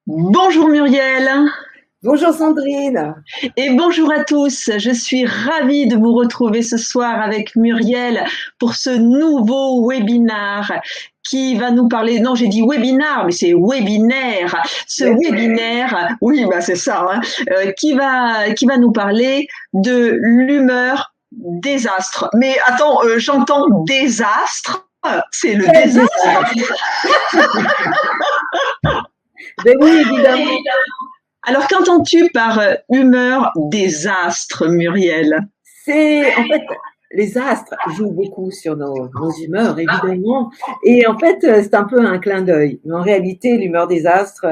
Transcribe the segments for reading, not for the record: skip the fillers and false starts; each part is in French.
Bonjour Muriel Bonjour Sandrine. et bonjour à tous. Je suis ravie de vous retrouver ce soir avec Muriel pour ce nouveau webinaire qui va nous parler, non j'ai dit webinar, mais c'est webinaire. Ce Ouais. webinaire, oui bah c'est ça, hein, qui va nous parler de l'humeur désastre. Mais attends, j'entends désastre, c'est le Quel désastre. désastre. Ben oui, évidemment. Alors qu'entends-tu par humeur désastre, Muriel? C'est en fait les astres jouent beaucoup sur nos humeurs, évidemment. Et en fait, c'est un peu un clin d'œil. Mais en réalité, l'humeur des astres,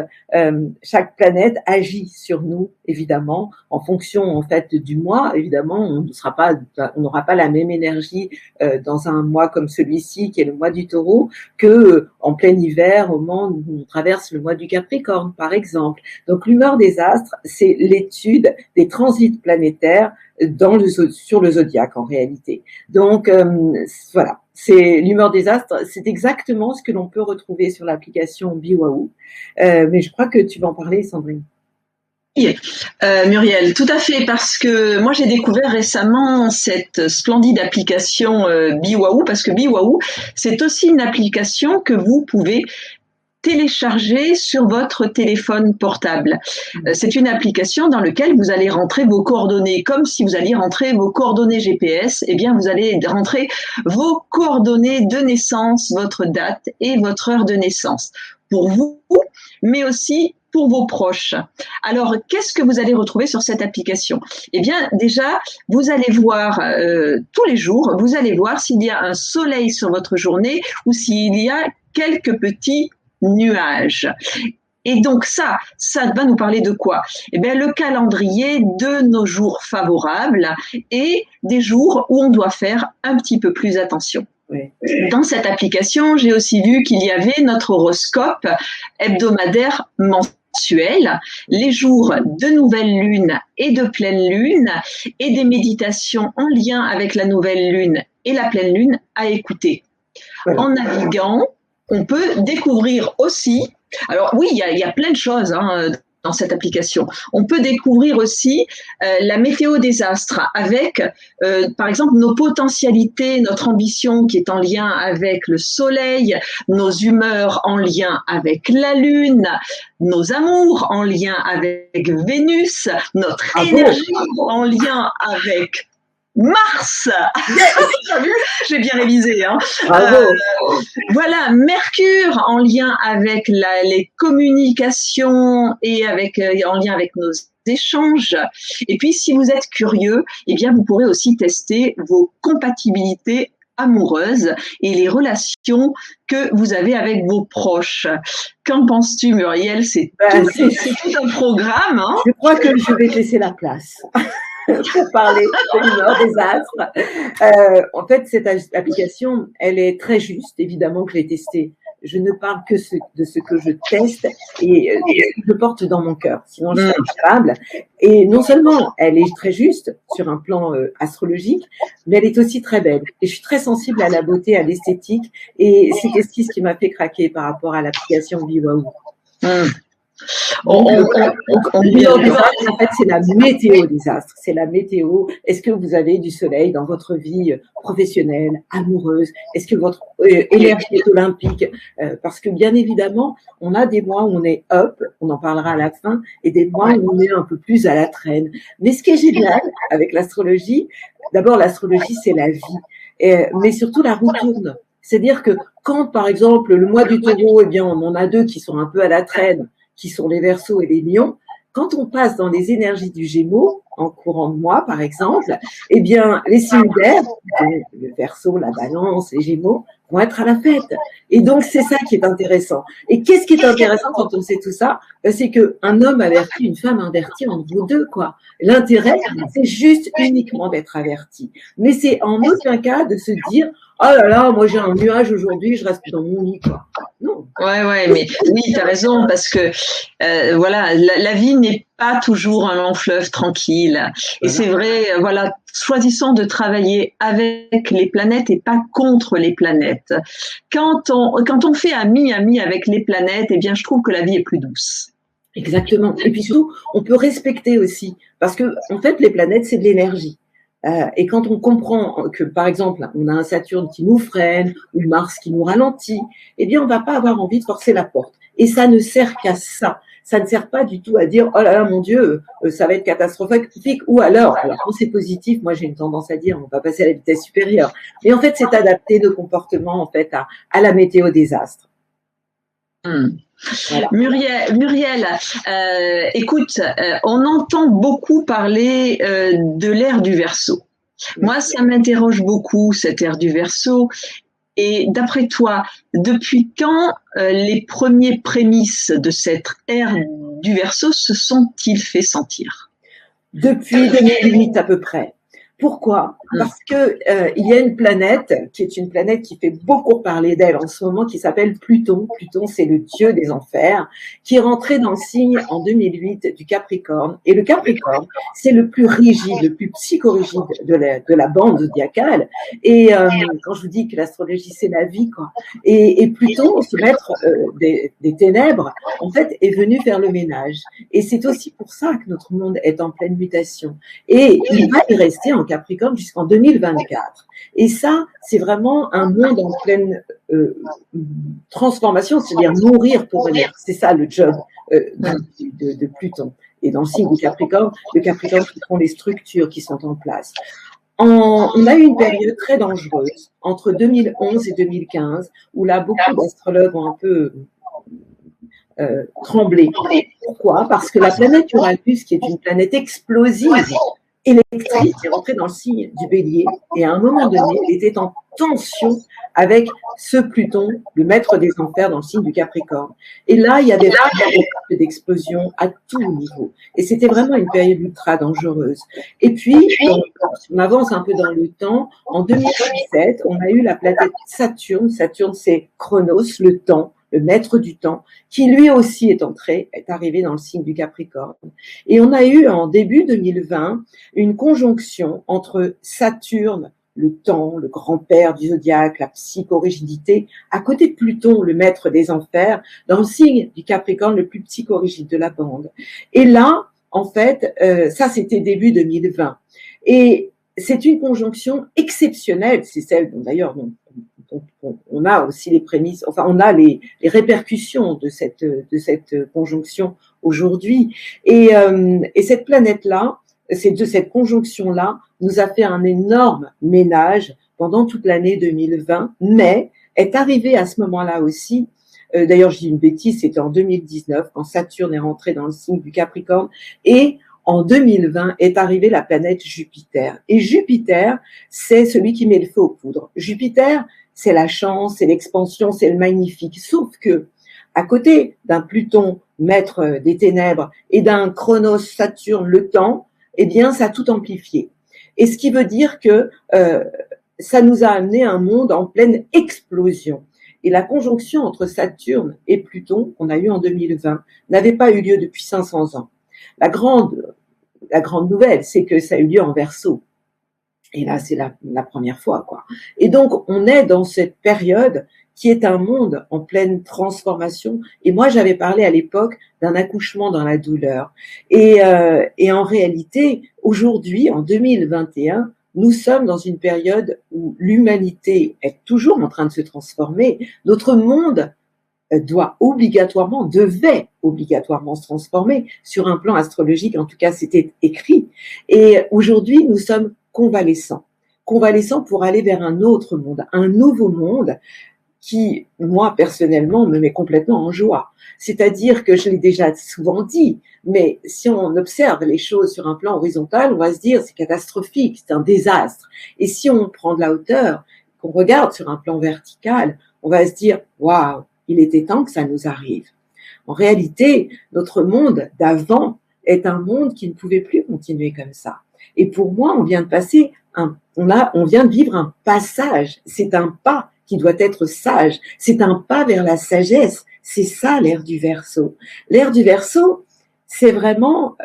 chaque planète agit sur nous, évidemment, en fonction en fait du mois. Évidemment, on n'aura pas la même énergie dans un mois comme celui-ci, qui est le mois du Taureau, que en plein hiver, au moment où on traverse le mois du Capricorne, par exemple. Donc, l'humeur des astres, c'est l'étude des transits planétaires sur le zodiaque en réalité. Donc voilà, c'est l'humeur des astres, c'est exactement ce que l'on peut retrouver sur l'application Biwaou. Mais je crois que tu vas en parler, Sandrine. Oui, Muriel, tout à fait, parce que moi j'ai découvert récemment cette splendide application Biwaou, parce que Biwaou, c'est aussi une application que vous pouvez télécharger sur votre téléphone portable. C'est une application dans laquelle vous allez rentrer vos coordonnées, comme si vous alliez rentrer vos coordonnées GPS, eh bien vous allez rentrer vos coordonnées de naissance, votre date et votre heure de naissance. Pour vous, mais aussi pour vos proches. Alors, qu'est-ce que vous allez retrouver sur cette application? Eh bien, déjà, vous allez voir tous les jours, vous allez voir s'il y a un soleil sur votre journée ou s'il y a quelques petits nuages. Et donc ça va nous parler de quoi? Eh bien, le calendrier de nos jours favorables et des jours où on doit faire un petit peu plus attention. Ouais. Dans cette application, j'ai aussi vu qu'il y avait notre horoscope hebdomadaire mensuel, les jours de nouvelle lune et de pleine lune, et des méditations en lien avec la nouvelle lune et la pleine lune à écouter. Voilà. En naviguant, on peut découvrir aussi, alors oui, il y a plein de choses dans cette application. On peut découvrir aussi la météo des astres avec, par exemple, nos potentialités, notre ambition qui est en lien avec le soleil, nos humeurs en lien avec la lune, nos amours en lien avec Vénus, notre énergie en lien avec Mars. Yes. J'ai bien révisé. Hein. Voilà, Mercure en lien avec les communications et en lien avec nos échanges. Et puis, si vous êtes curieux, eh bien, vous pourrez aussi tester vos compatibilités amoureuses et les relations que vous avez avec vos proches. Qu'en penses-tu, Muriel? C'est tout un programme. Hein. Je crois que je vais te laisser la place. Pour parler de l'humeur des astres. En fait, cette application, elle est très juste. Évidemment que je l'ai testée. Je ne parle que de ce que je teste et de ce que je porte dans mon cœur. Sinon, je serais incapable. Et non seulement elle est très juste sur un plan astrologique, mais elle est aussi très belle. Et je suis très sensible à la beauté, à l'esthétique. Et c'est ce qui m'a fait craquer par rapport à l'application Biwaou. L'humeur des astres, en fait, c'est la météo des astres. C'est la météo. Est-ce que vous avez du soleil dans votre vie professionnelle, amoureuse? Est-ce que votre énergie est olympique? Parce que bien évidemment, on a des mois où on est up, on en parlera à la fin, et des mois où on est un peu plus à la traîne. Mais ce qui est génial avec l'astrologie, d'abord l'astrologie, c'est la vie, mais surtout la roue tourne. C'est-à-dire que quand, par exemple, le mois du Taureau, eh bien, on en a deux qui sont un peu à la traîne, qui sont les Verseaux et les Lions. Quand on passe dans les énergies du Gémeaux, en courant de mois, par exemple, eh bien, les signes d'air, le Verseau, la Balance, les Gémeaux, vont être à la fête. Et donc, c'est ça qui est intéressant. Et qu'est-ce qui est intéressant quand on sait tout ça? C'est qu'un homme averti, une femme avertie, en vaut deux, quoi. L'intérêt, c'est juste uniquement d'être averti. Mais c'est en aucun cas de se dire, oh là là, moi j'ai un nuage aujourd'hui, je reste dans mon lit, quoi. Non. Ouais, mais oui, tu as raison, parce que voilà, la vie n'est pas toujours un long fleuve tranquille. Et c'est vrai, voilà, choisissons de travailler avec les planètes et pas contre les planètes. Quand on fait ami avec les planètes, eh bien, je trouve que la vie est plus douce. Exactement. Et puis surtout, on peut respecter aussi, parce que en fait, les planètes, c'est de l'énergie. Et quand on comprend que, par exemple, on a un Saturne qui nous freine ou Mars qui nous ralentit, eh bien, on va pas avoir envie de forcer la porte. Et ça ne sert qu'à ça. Ça ne sert pas du tout à dire, oh là là, mon Dieu, ça va être catastrophique. Ou alors quand c'est positif, moi j'ai une tendance à dire, on va passer à la vitesse supérieure. Mais en fait, c'est adapter nos comportements en fait à la météo des astres. Voilà. Muriel, écoute, on entend beaucoup parler de l'ère du Verseau. Moi, ça m'interroge beaucoup, cette ère du Verseau. Et d'après toi, depuis quand les premiers prémices de cette ère du Verseau se sont-ils fait sentir? Depuis 2008 à peu près. Pourquoi? Parce que il y a une planète qui est une planète qui fait beaucoup parler d'elle en ce moment, qui s'appelle Pluton. Pluton, c'est le dieu des enfers, qui est rentré dans le signe en 2008 du Capricorne. Et le Capricorne, c'est le plus rigide, le plus psychorigide de la bande zodiacale. Et quand je vous dis que l'astrologie, c'est la vie, quoi. Et Pluton, ce maître des ténèbres, en fait, est venu faire le ménage. Et c'est aussi pour ça que notre monde est en pleine mutation. Et il va y rester en Capricorne jusqu'en 2024. Et ça, c'est vraiment un monde en pleine transformation, c'est-à-dire mourir pour renaître. C'est ça le job de Pluton. Et dans le signe du Capricorne, le Capricorne qui font les structures qui sont en place. On a eu une période très dangereuse entre 2011 et 2015, où là, beaucoup d'astrologues ont un peu tremblé. Pourquoi? Parce que la planète Uranus, qui est une planète explosive, électrique, est rentrée dans le signe du Bélier, et à un moment donné, elle était en tension avec ce Pluton, le maître des enfers, dans le signe du Capricorne. Et là, il y avait vraiment d'explosion à tout niveau. Et c'était vraiment une période ultra dangereuse. Et puis, on avance un peu dans le temps. En 2017, on a eu la planète Saturne. Saturne, c'est Chronos, le temps, le maître du temps, qui lui aussi est arrivé dans le signe du Capricorne. Et on a eu en début 2020 une conjonction entre Saturne, le temps, le grand-père du zodiaque, la psychorigidité, à côté de Pluton, le maître des enfers, dans le signe du Capricorne, le plus psychorigide de la bande. Et là, en fait, ça c'était début 2020. Et c'est une conjonction exceptionnelle, c'est celle dont d'ailleurs on a aussi les prémices, enfin on a les répercussions de cette conjonction aujourd'hui. Et cette planète-là, cette conjonction-là, nous a fait un énorme ménage pendant toute l'année 2020, mais est arrivée à ce moment-là aussi. D'ailleurs, je dis une bêtise, c'était en 2019 quand Saturne est rentré dans le signe du Capricorne, et en 2020 est arrivée la planète Jupiter. Et Jupiter, c'est celui qui met le feu aux poudres. Jupiter, c'est la chance, c'est l'expansion, c'est le magnifique. Sauf que, à côté d'un Pluton, maître des ténèbres, et d'un Chronos, Saturne, le temps, eh bien, ça a tout amplifié. Et ce qui veut dire que ça nous a amené un monde en pleine explosion. Et la conjonction entre Saturne et Pluton, qu'on a eue en 2020, n'avait pas eu lieu depuis 500 ans. La grande nouvelle, c'est que ça a eu lieu en Verseau. Et là, c'est la première fois, quoi. Et donc, on est dans cette période qui est un monde en pleine transformation. Et moi, j'avais parlé à l'époque d'un accouchement dans la douleur. Et en réalité, aujourd'hui, en 2021, nous sommes dans une période où l'humanité est toujours en train de se transformer. Notre monde devait obligatoirement se transformer sur un plan astrologique. En tout cas, c'était écrit. Et aujourd'hui, nous sommes convalescents pour aller vers un autre monde, un nouveau monde qui, moi, personnellement, me met complètement en joie. C'est-à-dire que je l'ai déjà souvent dit, mais si on observe les choses sur un plan horizontal, on va se dire c'est catastrophique, c'est un désastre. Et si on prend de la hauteur, qu'on regarde sur un plan vertical, on va se dire waouh, il était temps que ça nous arrive. En réalité, notre monde d'avant est un monde qui ne pouvait plus continuer comme ça. Et pour moi, on vient de vivre un passage. C'est un pas qui doit être sage. C'est un pas vers la sagesse. C'est ça l'ère du Verseau. L'ère du Verseau, c'est vraiment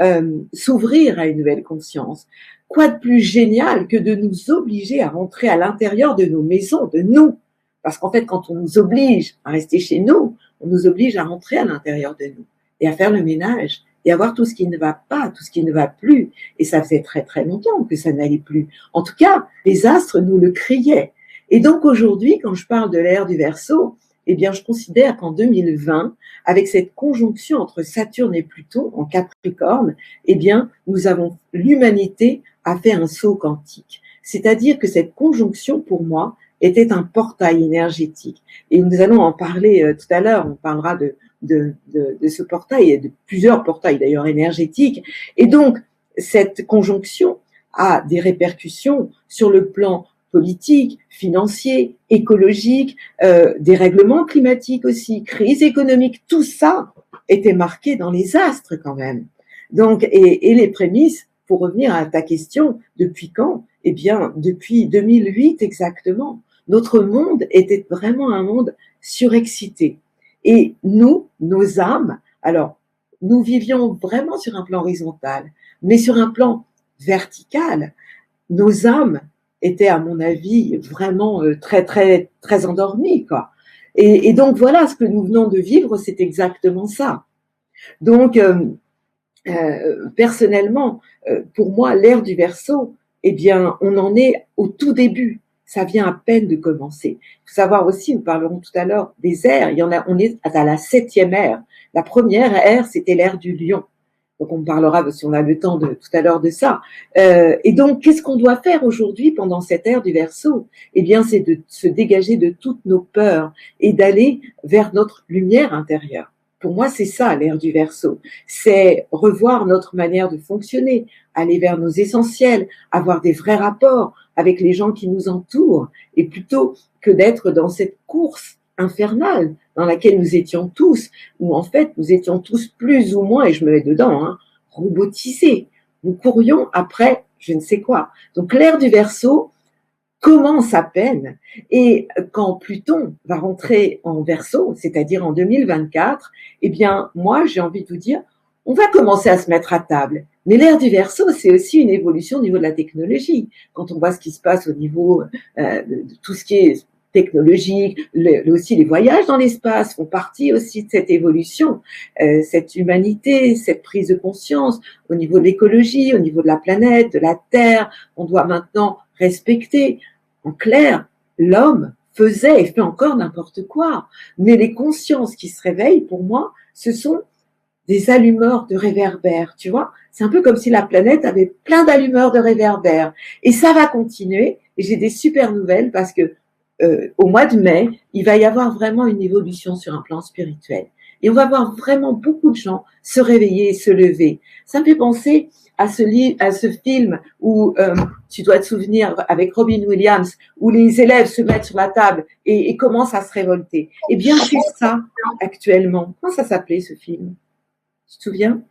s'ouvrir à une nouvelle conscience. Quoi de plus génial que de nous obliger à rentrer à l'intérieur de nos maisons, de nous. Parce qu'en fait, quand on nous oblige à rester chez nous, on nous oblige à rentrer à l'intérieur de nous. et à faire le ménage et à voir tout ce qui ne va pas, tout ce qui ne va plus. Et ça faisait très très longtemps que ça n'allait plus. En tout cas, les astres nous le criaient. Et donc aujourd'hui, quand je parle de l'ère du Verseau, eh bien, je considère qu'en 2020, avec cette conjonction entre Saturne et Pluton en Capricorne, eh bien, l'humanité a fait un saut quantique. C'est-à-dire que cette conjonction, pour moi, était un portail énergétique. Et nous allons en parler tout à l'heure. On parlera de ce portail et de plusieurs portails d'ailleurs énergétiques. Et donc, cette conjonction a des répercussions sur le plan politique, financier, écologique, dérèglement climatique aussi, crise économique, tout ça était marqué dans les astres quand même. Donc, et les prémices, pour revenir à ta question, depuis quand? Eh bien, depuis 2008 exactement. Notre monde était vraiment un monde surexcité. Et nous, nos âmes, alors, nous vivions vraiment sur un plan horizontal, mais sur un plan vertical, nos âmes étaient, à mon avis, vraiment très, très, très endormies, quoi. Et donc, voilà, ce que nous venons de vivre, c'est exactement ça. Donc, personnellement, pour moi, l'ère du Verseau, eh bien, on en est au tout début. Ça vient à peine de commencer. Il faut savoir aussi, nous parlerons tout à l'heure des ères. On est à la 7e ère. La première ère, c'était l'ère du Lion. Donc, on parlera, si on a le temps, tout à l'heure de ça. Et donc, qu'est-ce qu'on doit faire aujourd'hui pendant cette ère du Verseau? Eh bien, c'est de se dégager de toutes nos peurs et d'aller vers notre lumière intérieure. Pour moi, c'est ça, l'ère du Verseau. C'est revoir notre manière de fonctionner, aller vers nos essentiels, avoir des vrais rapports avec les gens qui nous entourent, et plutôt que d'être dans cette course infernale dans laquelle nous étions tous, où en fait, nous étions tous plus ou moins, et je me mets dedans, robotisés. Nous courions après je ne sais quoi. Donc, l'ère du Verseau commence à peine, et quand Pluton va rentrer en Verseau, c'est-à-dire en 2024, eh bien, moi, j'ai envie de vous dire, on va commencer à se mettre à table. Mais l'ère du Verseau, c'est aussi une évolution au niveau de la technologie. Quand on voit ce qui se passe au niveau de tout ce qui est technologique, aussi les voyages dans l'espace font partie aussi de cette évolution, cette humanité, cette prise de conscience au niveau de l'écologie, au niveau de la planète, de la Terre. On doit maintenant respecter. En clair, l'homme faisait et fait encore n'importe quoi. Mais les consciences qui se réveillent, pour moi, ce sont des allumeurs de réverbères, tu vois. C'est un peu comme si la planète avait plein d'allumeurs de réverbères. Et ça va continuer. Et j'ai des super nouvelles parce que au mois de mai, il va y avoir vraiment une évolution sur un plan spirituel. Et on va voir vraiment beaucoup de gens se réveiller et se lever. Ça me fait penser à ce film où tu dois te souvenir avec Robin Williams, où les élèves se mettent sur la table et commencent à se révolter. Eh bien, c'est ça actuellement. Comment ça s'appelait ce film? Tu te souviens?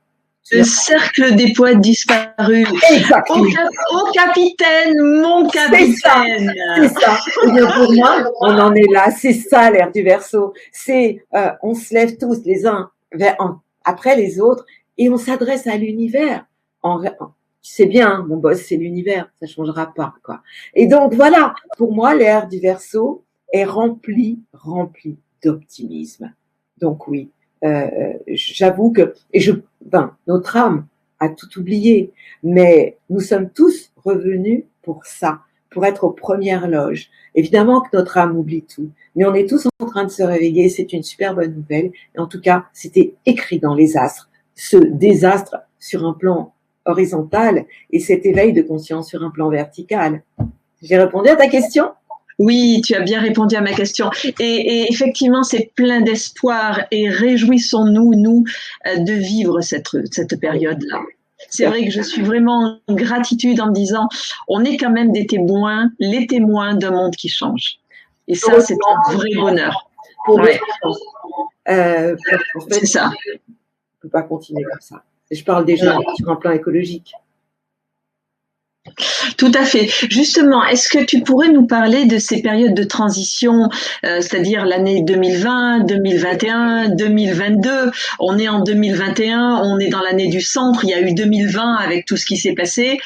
Le cercle des poètes disparus. Exactement. Oh capitaine, mon capitaine. C'est ça. Et bien pour moi, on en est là. C'est ça l'ère du Verseau. C'est on se lève tous les uns après les autres et on s'adresse à l'univers. Tu sais bien, mon boss c'est l'univers, ça changera pas quoi. Et donc voilà, pour moi l'ère du Verseau est remplie d'optimisme. Donc oui. J'avoue que notre âme a tout oublié, mais nous sommes tous revenus pour ça, pour être aux premières loges. Évidemment que notre âme oublie tout, mais on est tous en train de se réveiller, c'est une super bonne nouvelle. Et en tout cas, c'était écrit dans les astres, ce désastre sur un plan horizontal et cet éveil de conscience sur un plan vertical. J'ai répondu à ta question ? Oui, tu as bien répondu à ma question. Et effectivement, c'est plein d'espoir et réjouissons-nous, nous, de vivre cette période-là. C'est vrai que je suis vraiment en gratitude en me disant, on est quand même des témoins, les témoins d'un monde qui change. Et ça, c'est un vrai bonheur. Ouais. C'est ça. On ne peut pas continuer comme ça. Et je parle déjà sur un plan écologique. Tout à fait. Justement, est-ce que tu pourrais nous parler de ces périodes de transition, c'est-à-dire l'année 2020, 2021, 2022? On est en 2021, on est dans l'année du centre, il y a eu 2020 avec tout ce qui s'est passé.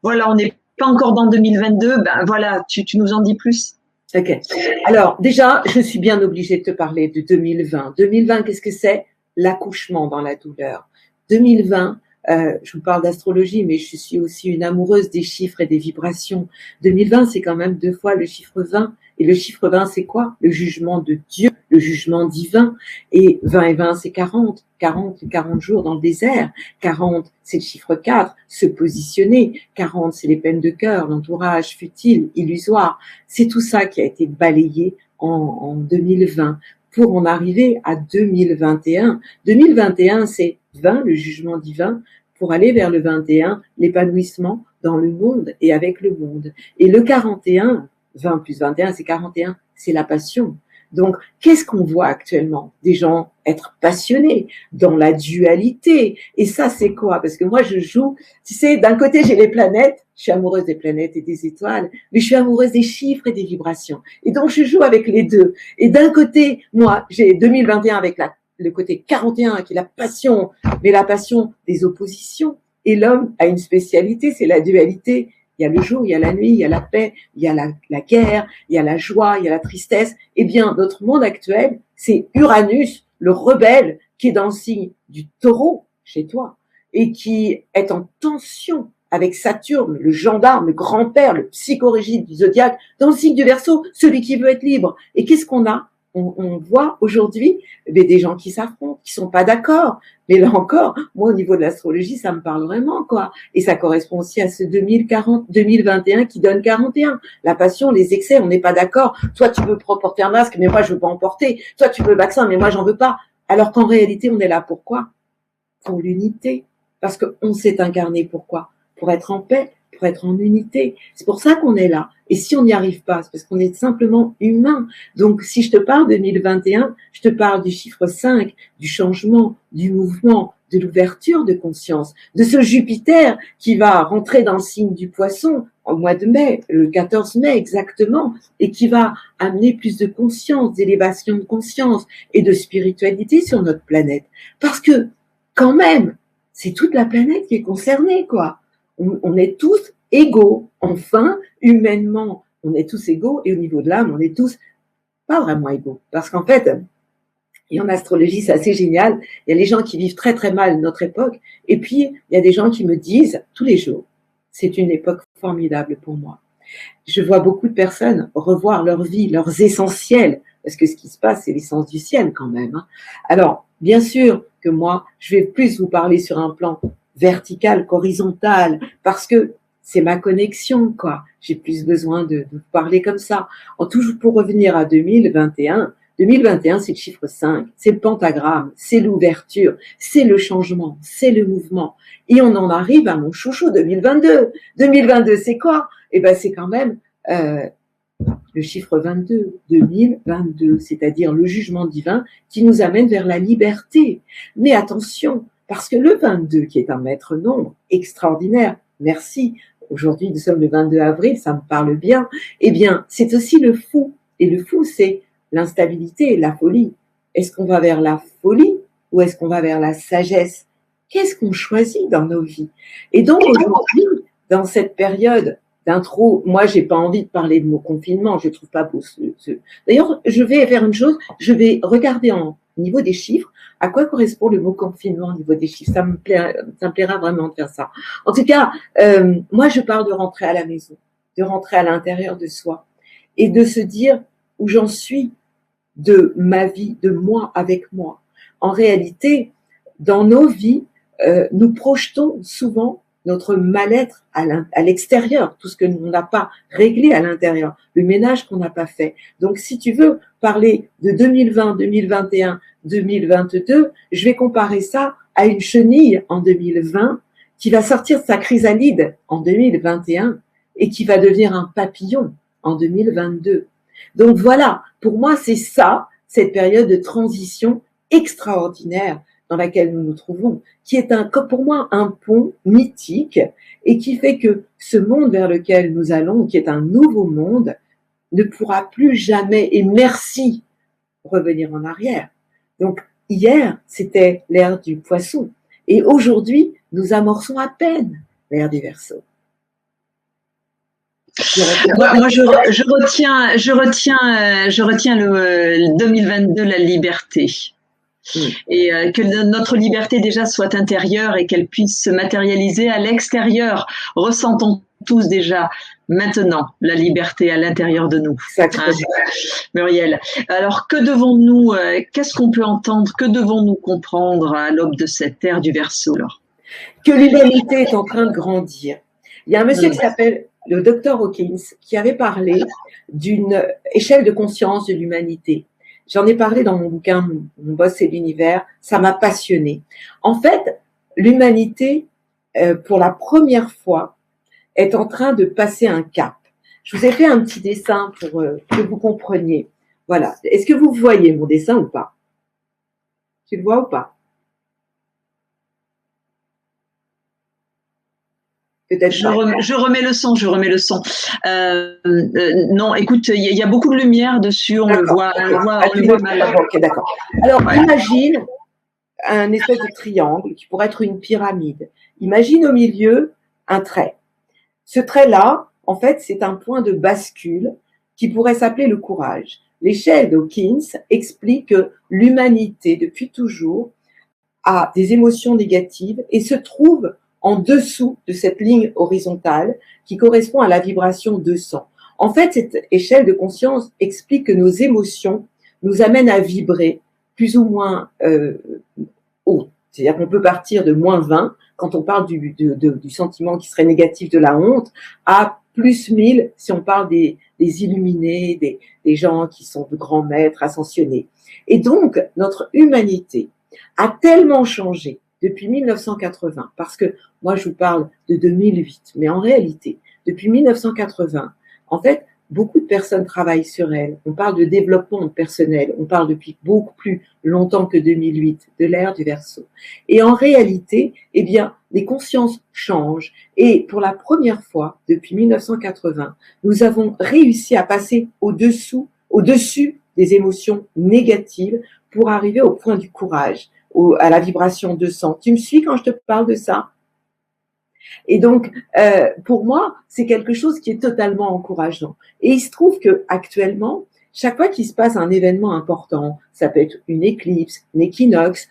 Voilà, on n'est pas encore dans 2022. Ben voilà, tu nous en dis plus? Ok. Alors, déjà, je suis bien obligée de te parler de 2020. 2020, qu'est-ce que c'est? l'accouchement dans la douleur. 2020, je vous parle d'astrologie, mais je suis aussi une amoureuse des chiffres et des vibrations. 2020, c'est quand même 2 fois le chiffre 20. Et le chiffre 20, c'est quoi? Le jugement de Dieu, le jugement divin. Et 20 et 20, c'est 40. 40 jours dans le désert. 40, c'est le chiffre 4, se positionner. 40, c'est les peines de cœur, l'entourage futile, illusoire. C'est tout ça qui a été balayé en 2020 pour en arriver à 2021. 2021, c'est 20, le jugement divin, pour aller vers le 21, l'épanouissement dans le monde et avec le monde. Et le 41, 20 plus 21, c'est 41, c'est la passion. Donc, qu'est-ce qu'on voit actuellement? Des gens être passionnés dans la dualité. Et ça, c'est quoi? Parce que moi, je joue, tu sais, d'un côté, j'ai les planètes, je suis amoureuse des planètes et des étoiles, mais je suis amoureuse des chiffres et des vibrations. Et donc, je joue avec les deux. Et d'un côté, moi, j'ai 2021 avec le côté 41 qui est la passion, mais la passion des oppositions. Et l'homme a une spécialité, c'est la dualité. Il y a le jour, il y a la nuit, il y a la paix, il y a la guerre, il y a la joie, il y a la tristesse. Eh bien, notre monde actuel, c'est Uranus, le rebelle, qui est dans le signe du taureau, chez toi, et qui est en tension avec Saturne, le gendarme, le grand-père, le psychorigide du zodiaque, dans le signe du Verseau, celui qui veut être libre. Et qu'est-ce qu'on a? On voit aujourd'hui des gens qui s'affrontent, qui sont pas d'accord. Mais là encore, moi, au niveau de l'astrologie, ça me parle vraiment, quoi. Et ça correspond aussi à ce 2021 qui donne 41. La passion, les excès, on n'est pas d'accord. Toi, tu veux porter un masque, mais moi, je veux pas en porter. Toi, tu veux le vaccin, mais moi, j'en veux pas. Alors qu'en réalité, on est là pourquoi? Pour l'unité. Parce qu'on s'est incarné pourquoi? Pour être en paix, pour être en unité. C'est pour ça qu'on est là. Et si on n'y arrive pas, c'est parce qu'on est simplement humain. Donc, si je te parle de 2021, je te parle du chiffre 5, du changement, du mouvement, de l'ouverture de conscience, de ce Jupiter qui va rentrer dans le signe du Poisson au mois de mai, le 14 mai exactement, et qui va amener plus de conscience, d'élévation de conscience et de spiritualité sur notre planète. Parce que, quand même, c'est toute la planète qui est concernée, quoi. On est tous égaux. Enfin, humainement, on est tous égaux et au niveau de l'âme, on est tous pas vraiment égaux. Parce qu'en fait, et en astrologie, c'est assez génial. Il y a les gens qui vivent très très mal notre époque et puis il y a des gens qui me disent tous les jours, c'est une époque formidable pour moi. Je vois beaucoup de personnes revoir leur vie, leurs essentiels, parce que ce qui se passe, c'est l'essence du ciel quand même. Alors, bien sûr que moi, je vais plus vous parler sur un plan vertical qu'horizontal, parce que c'est ma connexion, quoi. J'ai plus besoin de vous parler comme ça. En toujours pour revenir à 2021, 2021, c'est le chiffre 5, c'est le pentagramme, c'est l'ouverture, c'est le changement, c'est le mouvement. Et on en arrive à mon chouchou 2022. 2022, c'est quoi? Eh ben, c'est quand même le chiffre 22, 2022, c'est-à-dire le jugement divin qui nous amène vers la liberté. Mais attention, parce que le 22, qui est un maître nombre extraordinaire, merci, aujourd'hui nous sommes le 22 avril, ça me parle bien, eh bien, c'est aussi le fou. Et le fou, c'est l'instabilité et la folie. Est-ce qu'on va vers la folie ou est-ce qu'on va vers la sagesse? Qu'est-ce qu'on choisit dans nos vies? Et donc aujourd'hui, dans cette période d'intro, moi j'ai pas envie de parler de mon confinement, je trouve pas beau. D'ailleurs, je vais faire une chose, je vais regarder au niveau des chiffres, à quoi correspond le mot confinement au niveau des chiffres. Ça me plaira vraiment de faire ça. En tout cas, moi je parle de rentrer à la maison, de rentrer à l'intérieur de soi et de se dire où j'en suis de ma vie, de moi avec moi. En réalité, dans nos vies, nous projetons souvent notre mal-être à l'extérieur, tout ce que l'on n'a pas réglé à l'intérieur, le ménage qu'on n'a pas fait. Donc, si tu veux parler de 2020, 2021, 2022, je vais comparer ça à une chenille en 2020 qui va sortir de sa chrysalide en 2021 et qui va devenir un papillon en 2022. Donc voilà, pour moi, c'est ça, cette période de transition extraordinaire dans laquelle nous nous trouvons, qui est pour moi un pont mythique et qui fait que ce monde vers lequel nous allons, qui est un nouveau monde, ne pourra plus jamais, et merci, revenir en arrière. Donc hier, c'était l'ère du Poisson et aujourd'hui, nous amorçons à peine l'ère du Verseau. Moi, je retiens le 2022, la liberté. Et que notre liberté déjà soit intérieure et qu'elle puisse se matérialiser à l'extérieur. Ressentons tous déjà maintenant la liberté à l'intérieur de nous. Muriel. Alors, que devons-nous, qu'est-ce qu'on peut entendre, que devons-nous comprendre à l'aube de cette ère du Verseau? Que l'humanité est en train de grandir. Il y a un monsieur qui s'appelle le docteur Hawkins qui avait parlé d'une échelle de conscience de l'humanité. J'en ai parlé dans mon bouquin Mon boss et l'univers, ça m'a passionné. En fait, l'humanité, pour la première fois, est en train de passer un cap. Je vous ai fait un petit dessin pour que vous compreniez. Voilà. Est-ce que vous voyez mon dessin ou pas? Tu le vois ou pas? Je remets le son, non, écoute, il y a beaucoup de lumière dessus, on le voit mal. Ok, d'accord. Alors, imagine un espèce de triangle qui pourrait être une pyramide. Imagine au milieu un trait. Ce trait-là, en fait, c'est un point de bascule qui pourrait s'appeler le courage. L'échelle d'Hawkins explique que l'humanité, depuis toujours, a des émotions négatives et se trouve en dessous de cette ligne horizontale qui correspond à la vibration 200. En fait, cette échelle de conscience explique que nos émotions nous amènent à vibrer plus ou moins haut. C'est-à-dire qu'on peut partir de moins 20, quand on parle du sentiment qui serait négatif de la honte, à plus 1000 si on parle des illuminés, des gens qui sont de grands maîtres ascensionnés. Et donc, notre humanité a tellement changé depuis 1980, parce que moi je vous parle de 2008, mais en réalité, depuis 1980, en fait, beaucoup de personnes travaillent sur elle. On parle de développement personnel, on parle depuis beaucoup plus longtemps que 2008, de l'ère du Verseau. Et en réalité, eh bien, les consciences changent. Et pour la première fois, depuis 1980, nous avons réussi à passer au-dessus des émotions négatives pour arriver au point du courage, à la vibration 200. Tu me suis quand je te parle de ça? Et donc, pour moi, c'est quelque chose qui est totalement encourageant. Et il se trouve que actuellement, chaque fois qu'il se passe un événement important, ça peut être une éclipse, un équinoxe,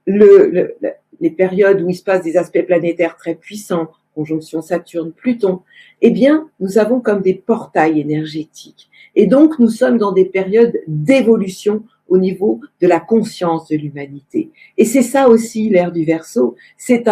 les périodes où il se passe des aspects planétaires très puissants, conjonction Saturne-Pluton, eh bien, nous avons comme des portails énergétiques. Et donc, nous sommes dans des périodes d'évolution au niveau de la conscience de l'humanité. Et c'est ça aussi l'ère du Verseau. C'est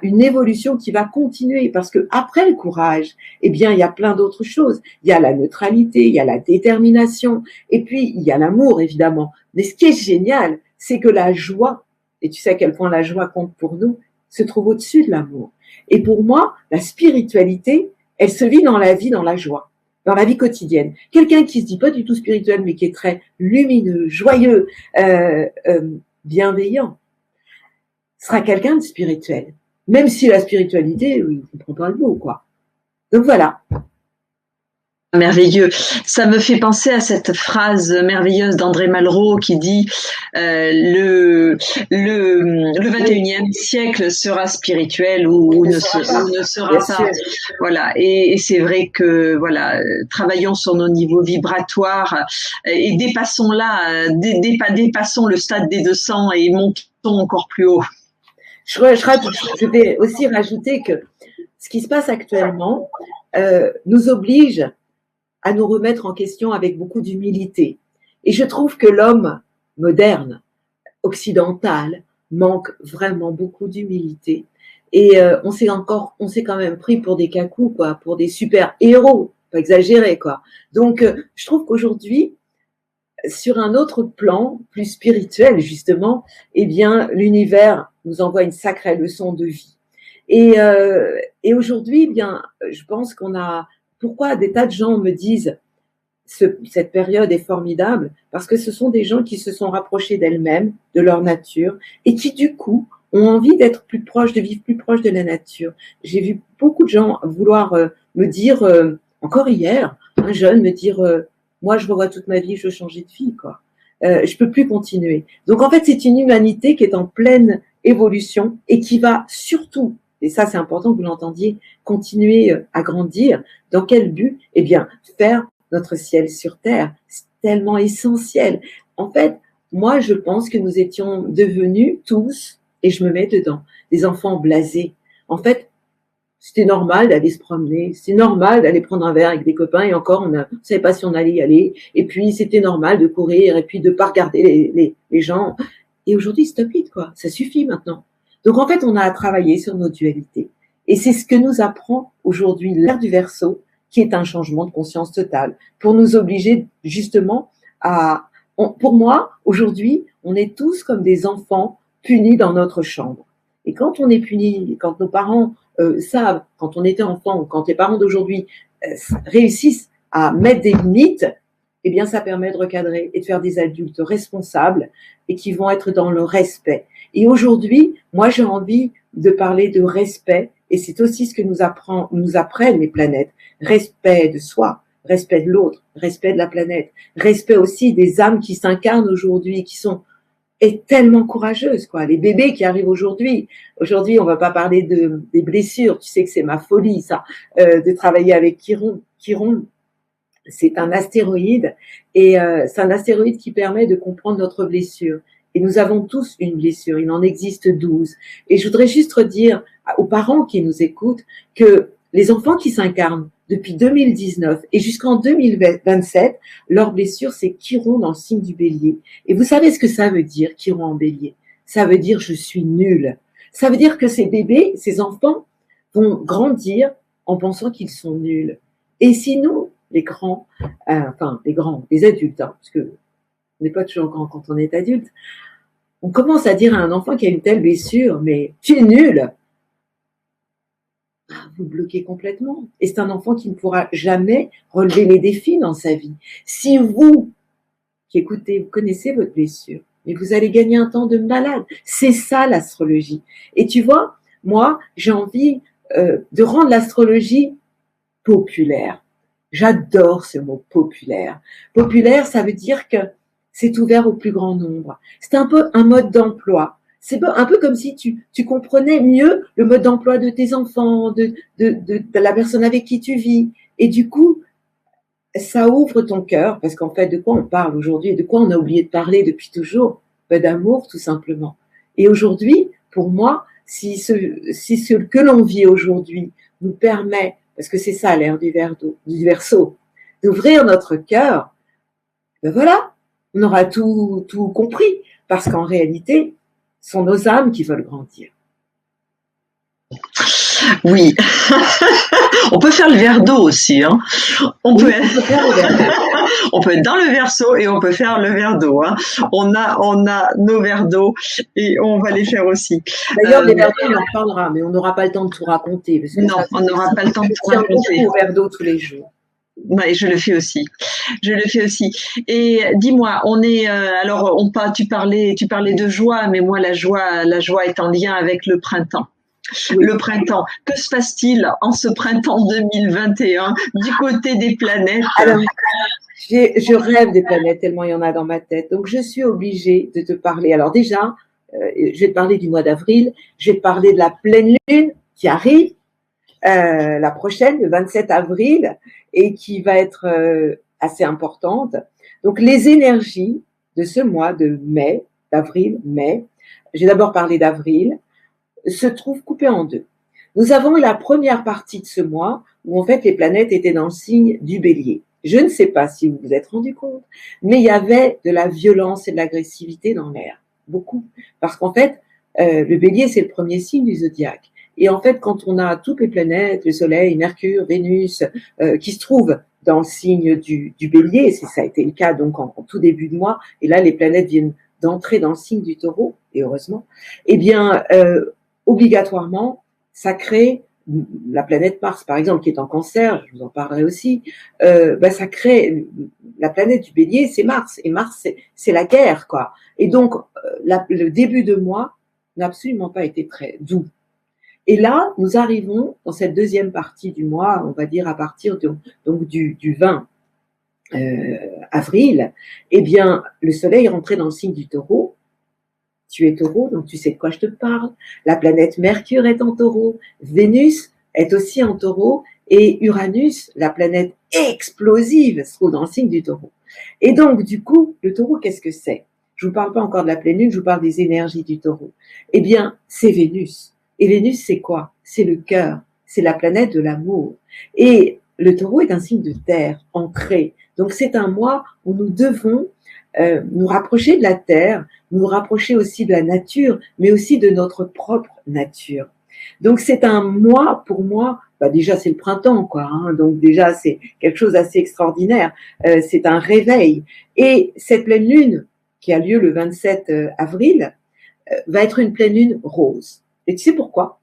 une évolution qui va continuer parce que après le courage, eh bien, il y a plein d'autres choses. Il y a la neutralité, il y a la détermination, et puis il y a l'amour, évidemment. Mais ce qui est génial, c'est que la joie, et tu sais à quel point la joie compte pour nous, se trouve au-dessus de l'amour. Et pour moi, la spiritualité, elle se vit dans la vie, dans la joie, dans la vie quotidienne. Quelqu'un qui se dit pas du tout spirituel, mais qui est très lumineux, joyeux, bienveillant, sera quelqu'un de spirituel. Même si la spiritualité, il ne comprend pas le mot, quoi. Donc voilà. Merveilleux. Ça me fait penser à cette phrase merveilleuse d'André Malraux qui dit le 21e siècle sera spirituel ou ne sera pas. Voilà. Et c'est vrai que voilà, travaillons sur nos niveaux vibratoires et dépassons le stade des 200 et montons encore plus haut. Je vais aussi rajouter que ce qui se passe actuellement nous oblige à nous remettre en question avec beaucoup d'humilité. Et je trouve que l'homme moderne, occidental, manque vraiment beaucoup d'humilité. Et on s'est quand même pris pour des cacous, quoi, pour des super héros, pas exagéré, quoi. Donc, je trouve qu'aujourd'hui, sur un autre plan, plus spirituel justement, eh bien, l'univers nous envoie une sacrée leçon de vie. Et aujourd'hui, eh bien, je pense qu'on a. Pourquoi des tas de gens me disent cette période est formidable? Parce que ce sont des gens qui se sont rapprochés d'elles-mêmes, de leur nature, et qui du coup ont envie d'être plus proches, de vivre plus proche de la nature. J'ai vu beaucoup de gens vouloir me dire, encore hier, un jeune me dire, moi je revois toute ma vie, je veux changer de vie, quoi. Je peux plus continuer. Donc en fait, c'est une humanité qui est en pleine évolution et qui va surtout, et ça c'est important que vous l'entendiez, continuer à grandir. Dans quel but? Eh bien, faire notre ciel sur terre. C'est tellement essentiel. En fait, moi, je pense que nous étions devenus tous, et je me mets dedans, des enfants blasés. En fait, c'était normal d'aller se promener, c'était normal d'aller prendre un verre avec des copains, et encore, on ne savait pas si on allait y aller. Et puis, c'était normal de courir, et puis de pas regarder les gens. Et aujourd'hui, stop it, quoi. Ça suffit maintenant. Donc, en fait, on a à travailler sur nos dualités. Et c'est ce que nous apprend aujourd'hui l'ère du Verseau, qui est un changement de conscience totale, pour nous obliger justement pour moi, aujourd'hui, on est tous comme des enfants punis dans notre chambre. Et quand on est puni, quand nos parents savent, quand on était enfant ou quand les parents d'aujourd'hui réussissent à mettre des limites, eh bien, ça permet de recadrer et de faire des adultes responsables et qui vont être dans le respect. Et aujourd'hui, moi, j'ai envie de parler de respect, et c'est aussi ce que nous apprennent les planètes. Respect de soi, respect de l'autre, respect de la planète, respect aussi des âmes qui s'incarnent aujourd'hui, qui sont tellement courageuses, quoi. Les bébés qui arrivent aujourd'hui. Aujourd'hui, on va pas parler des blessures. Tu sais que c'est ma folie, ça, de travailler avec Chiron. Chiron, c'est un astéroïde, et c'est un astéroïde qui permet de comprendre notre blessure. Et nous avons tous une blessure, il en existe 12. Et je voudrais juste redire aux parents qui nous écoutent que les enfants qui s'incarnent depuis 2019 et jusqu'en 2027, leur blessure, c'est Chiron dans le signe du Bélier. Et vous savez ce que ça veut dire, Chiron en Bélier? Ça veut dire je suis nul. Ça veut dire que ces bébés, ces enfants vont grandir en pensant qu'ils sont nuls. Et si nous, les grands, les adultes, hein, parce que on n'est pas toujours grand quand on est adulte, on commence à dire à un enfant qui a une telle blessure, mais tu es nul, vous bloquez complètement. Et c'est un enfant qui ne pourra jamais relever les défis dans sa vie. Si vous, qui écoutez, vous connaissez votre blessure, mais vous allez gagner un temps de malade. C'est ça l'astrologie. Et tu vois, moi, j'ai envie de rendre l'astrologie populaire. J'adore ce mot populaire. Populaire, ça veut dire que c'est ouvert au plus grand nombre. C'est un peu un mode d'emploi. C'est un peu comme si tu comprenais mieux le mode d'emploi de tes enfants, de la personne avec qui tu vis. Et du coup, ça ouvre ton cœur, parce qu'en fait, de quoi on parle aujourd'hui, de quoi on a oublié de parler depuis toujours? D'amour, tout simplement. Et aujourd'hui, pour moi, si ce que l'on vit aujourd'hui nous permet, parce que c'est ça l'ère du Verseau, d'ouvrir notre cœur, ben voilà, on aura tout compris, parce qu'en réalité, ce sont nos âmes qui veulent grandir. Oui, on peut faire le verre d'eau aussi. Hein. On peut être dans le Verseau et on peut faire le verre d'eau. Hein. On a nos verres d'eau et on va les faire aussi. D'ailleurs, les verres d'eau, on en parlera, mais on n'aura pas le temps de tout raconter. Parce que non, on n'aura pas le temps de tout raconter. Au verre d'eau tous les jours. Oui, je le fais aussi. Et dis-moi, tu parlais de joie, mais moi la joie est en lien avec le printemps. Oui. Le printemps. Que se passe-t-il en ce printemps 2021 du côté des planètes? Alors, je rêve des planètes tellement il y en a dans ma tête. Donc, je suis obligée de te parler. Alors déjà, je vais te parler du mois d'avril. Je vais te parler de la pleine lune qui arrive la prochaine, le 27 avril, et qui va être assez importante. Donc, les énergies de ce mois de d'avril-mai, j'ai d'abord parlé d'avril, se trouvent coupées en deux. Nous avons la première partie de ce mois où en fait les planètes étaient dans le signe du Bélier. Je ne sais pas si vous vous êtes rendu compte, mais il y avait de la violence et de l'agressivité dans l'air, beaucoup. Parce qu'en fait, le Bélier, c'est le premier signe du zodiaque. Et en fait, quand on a toutes les planètes, le Soleil, Mercure, Vénus, qui se trouvent dans le signe du Bélier, ça a été le cas donc en tout début de mois, et là les planètes viennent d'entrer dans le signe du Taureau, et heureusement, eh bien, obligatoirement, ça crée la planète Mars, par exemple, qui est en Cancer, je vous en parlerai aussi, ça crée la planète du Bélier, c'est Mars, et Mars, c'est la guerre, quoi. Et donc, le début de mois n'a absolument pas été très doux. Et là, nous arrivons dans cette deuxième partie du mois, on va dire à partir du 20 avril, eh bien, le Soleil est rentré dans le signe du Taureau. Tu es Taureau, donc tu sais de quoi je te parle. La planète Mercure est en Taureau, Vénus est aussi en Taureau, et Uranus, la planète explosive, se trouve dans le signe du Taureau. Et donc, du coup, le Taureau, qu'est-ce que c'est? je vous parle pas encore de la pleine lune, je vous parle des énergies du taureau. Eh bien, c'est Vénus. Et Vénus, c'est quoi? C'est le cœur, c'est la planète de l'amour. Et le taureau est un signe de terre, ancré. Donc c'est un mois où nous devons nous rapprocher de la terre, nous rapprocher aussi de la nature, mais aussi de notre propre nature. Donc c'est un mois, pour moi, déjà c'est le printemps, quoi. Hein, donc déjà c'est quelque chose d'assez extraordinaire. C'est un réveil. Et cette pleine lune qui a lieu le 27 avril va être une pleine lune rose. Et tu sais pourquoi?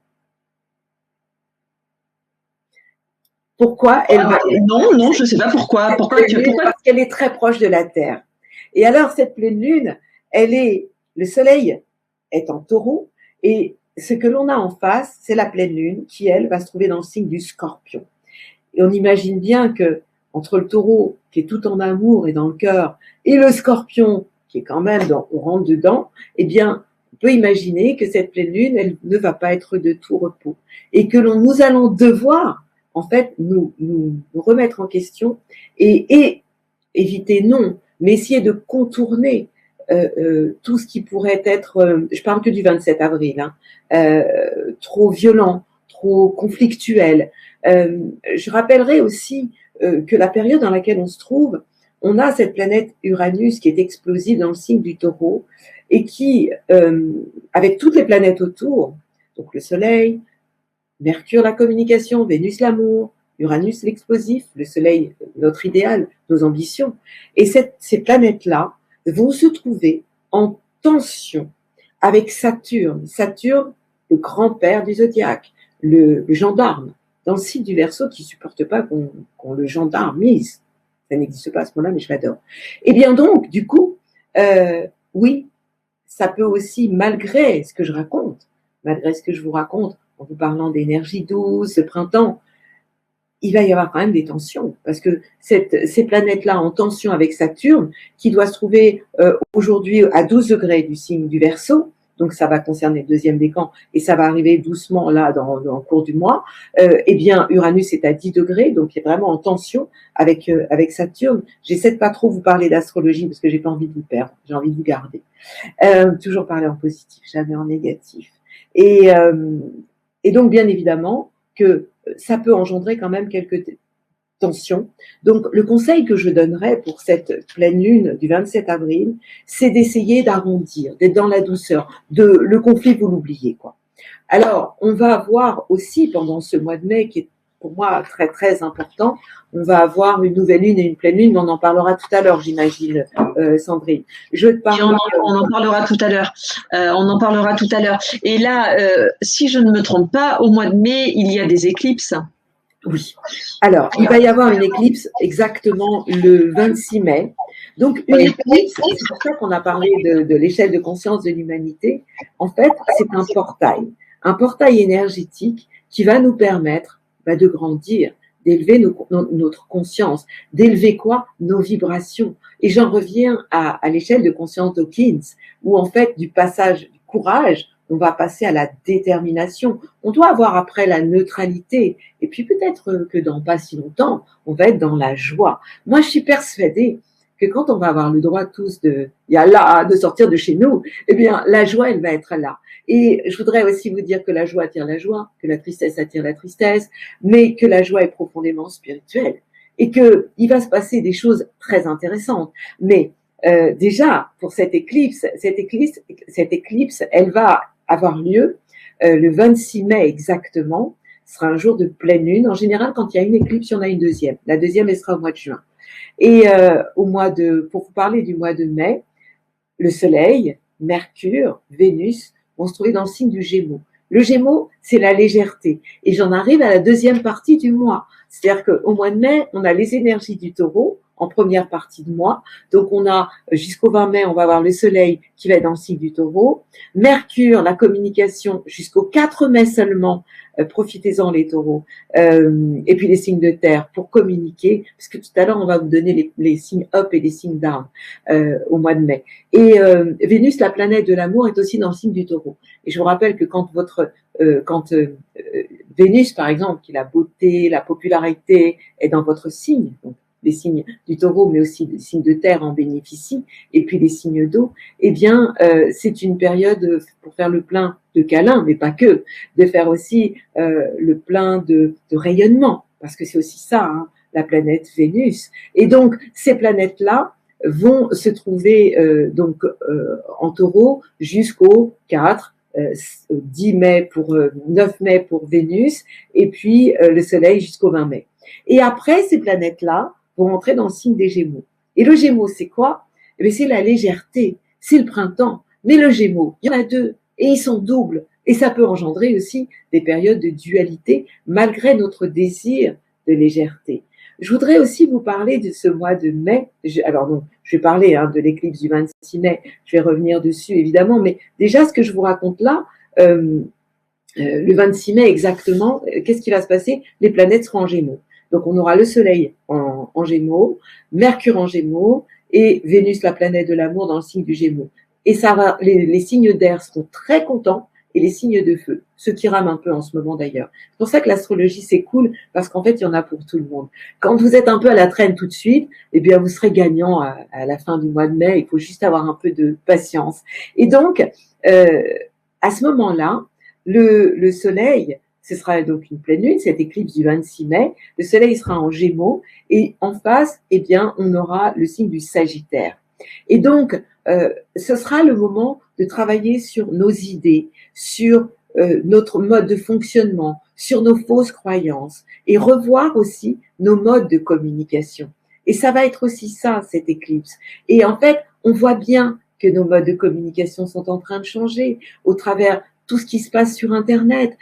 Pourquoi elle va... Non, je ne sais pas pourquoi. Pourquoi Parce qu'elle est très proche de la Terre. Et alors, cette pleine lune, le soleil est en taureau, et ce que l'on a en face, c'est la pleine lune qui, elle, va se trouver dans le signe du scorpion. Et on imagine bien que, entre le taureau, qui est tout en amour et dans le cœur, et le scorpion, qui est quand même on rentre dedans, eh bien, on peut imaginer que cette pleine lune, elle ne va pas être de tout repos. Et que nous allons devoir, en fait, nous remettre en question et éviter, non, mais essayer de contourner tout ce qui pourrait être, je parle que du 27 avril, hein, trop violent, trop conflictuel. Je rappellerai aussi que la période dans laquelle on se trouve, on a cette planète Uranus qui est explosive dans le signe du taureau et qui, avec toutes les planètes autour, donc le Soleil, Mercure la communication, Vénus l'amour, Uranus l'explosif, le Soleil notre idéal, nos ambitions. Et ces planètes-là vont se trouver en tension avec Saturne. Saturne, le grand-père du zodiaque, le gendarme, dans le signe du Verseau qui ne supporte pas qu'on le gendarmise. Ça n'existe pas à ce moment-là, mais je l'adore. Et bien donc, du coup, oui, ça peut aussi, malgré ce que je raconte, malgré ce que je vous raconte, en vous parlant d'énergie douce, ce printemps, il va y avoir quand même des tensions, parce que ces planètes-là en tension avec Saturne, qui doit se trouver aujourd'hui à 12 degrés du signe du Verseau, donc ça va concerner le deuxième décan, et ça va arriver doucement là dans le cours du mois, eh bien Uranus est à 10 degrés, donc il est vraiment en tension avec Saturne. J'essaie de pas trop vous parler d'astrologie, parce que j'ai pas envie de vous perdre, j'ai envie de vous garder. Toujours parler en positif, jamais en négatif. Et donc, bien évidemment, que ça peut engendrer quand même quelques tensions. Donc, le conseil que je donnerais pour cette pleine lune du 27 avril, c'est d'essayer d'arrondir, d'être dans la douceur. Le conflit, vous l'oubliez, quoi. Alors, on va avoir aussi, pendant ce mois de mai, qui est pour moi très, très important, on va avoir une nouvelle lune et une pleine lune, mais on en parlera tout à l'heure, j'imagine, Sandrine. On en parlera tout à l'heure. On en parlera tout à l'heure. Et là, si je ne me trompe pas, au mois de mai, il y a des éclipses. Oui. Alors, il va y avoir une éclipse exactement le 26 mai. Donc, une éclipse, c'est pour ça qu'on a parlé de l'échelle de conscience de l'humanité. En fait, c'est un portail énergétique qui va nous permettre de grandir, d'élever notre conscience, d'élever quoi? Nos vibrations. Et j'en reviens à l'échelle de conscience d'Hawkins, où en fait, du passage du courage, on va passer à la détermination. On doit avoir après la neutralité. Et puis peut-être que dans pas si longtemps, on va être dans la joie. Moi, je suis persuadée que quand on va avoir le droit tous de sortir de chez nous, eh bien, la joie, elle va être là. Et je voudrais aussi vous dire que la joie attire la joie, que la tristesse attire la tristesse, mais que la joie est profondément spirituelle. Et que il va se passer des choses très intéressantes. Mais déjà, pour cette éclipse, elle va avoir lieu le 26 mai exactement. Ce sera un jour de pleine lune. En général, quand il y a une éclipse, il y en a une deuxième. La deuxième, elle sera au mois de juin. Et pour vous parler du mois de mai, le Soleil, Mercure, Vénus vont se trouver dans le signe du Gémeaux. Le Gémeaux, c'est la légèreté. Et j'en arrive à la deuxième partie du mois. C'est-à-dire qu'au mois de mai, on a les énergies du Taureau en première partie de mois. Donc, on a jusqu'au 20 mai, on va avoir le Soleil qui va être dans le signe du Taureau. Mercure, la communication, jusqu'au 4 mai seulement. Profitez-en les Taureaux. Et puis les signes de terre pour communiquer, parce que tout à l'heure, on va vous donner les signes up et les signes down au mois de mai. Et Vénus, la planète de l'amour, est aussi dans le signe du Taureau. Et je vous rappelle que quand Vénus, par exemple, qui est la beauté, la popularité, est dans votre signe, donc les signes du taureau, mais aussi les signes de terre en bénéficient, et puis les signes d'eau, eh bien, c'est une période pour faire le plein de câlins, mais pas que, de faire aussi le plein de rayonnement, parce que c'est aussi ça, hein, la planète Vénus. Et donc, ces planètes-là vont se trouver en taureau jusqu'au 4, 10 mai pour 9 mai pour Vénus, et puis le Soleil jusqu'au 20 mai. Et après, ces planètes-là vont entrer dans le signe des Gémeaux. Et le Gémeaux, c'est quoi? Eh bien, c'est la légèreté, c'est le printemps. Mais le Gémeaux, il y en a deux, et ils sont doubles. Et ça peut engendrer aussi des périodes de dualité, malgré notre désir de légèreté. Je voudrais aussi vous parler de ce mois de mai. Alors non, je vais parler de l'éclipse du 26 mai, je vais revenir dessus évidemment, mais déjà ce que je vous raconte là, le 26 mai exactement, qu'est-ce qui va se passer? Les planètes seront en Gémeaux. Donc on aura le Soleil en Gémeaux, Mercure en Gémeaux et Vénus, la planète de l'amour, dans le signe du Gémeaux. Et ça va, les signes d'air seront très contents et les signes de feu, ceux qui rament un peu en ce moment d'ailleurs. C'est pour ça que l'astrologie c'est cool parce qu'en fait il y en a pour tout le monde. Quand vous êtes un peu à la traîne tout de suite, eh bien vous serez gagnant à la fin du mois de mai. Il faut juste avoir un peu de patience. Et donc à ce moment-là, le Soleil, ce sera donc une pleine lune, cette éclipse du 26 mai. Le Soleil sera en Gémeaux et en face, eh bien, on aura le signe du Sagittaire. Et donc, ce sera le moment de travailler sur nos idées, sur notre mode de fonctionnement, sur nos fausses croyances et revoir aussi nos modes de communication. Et ça va être aussi ça, cette éclipse. Et en fait, on voit bien que nos modes de communication sont en train de changer au travers tout ce qui se passe sur Internet.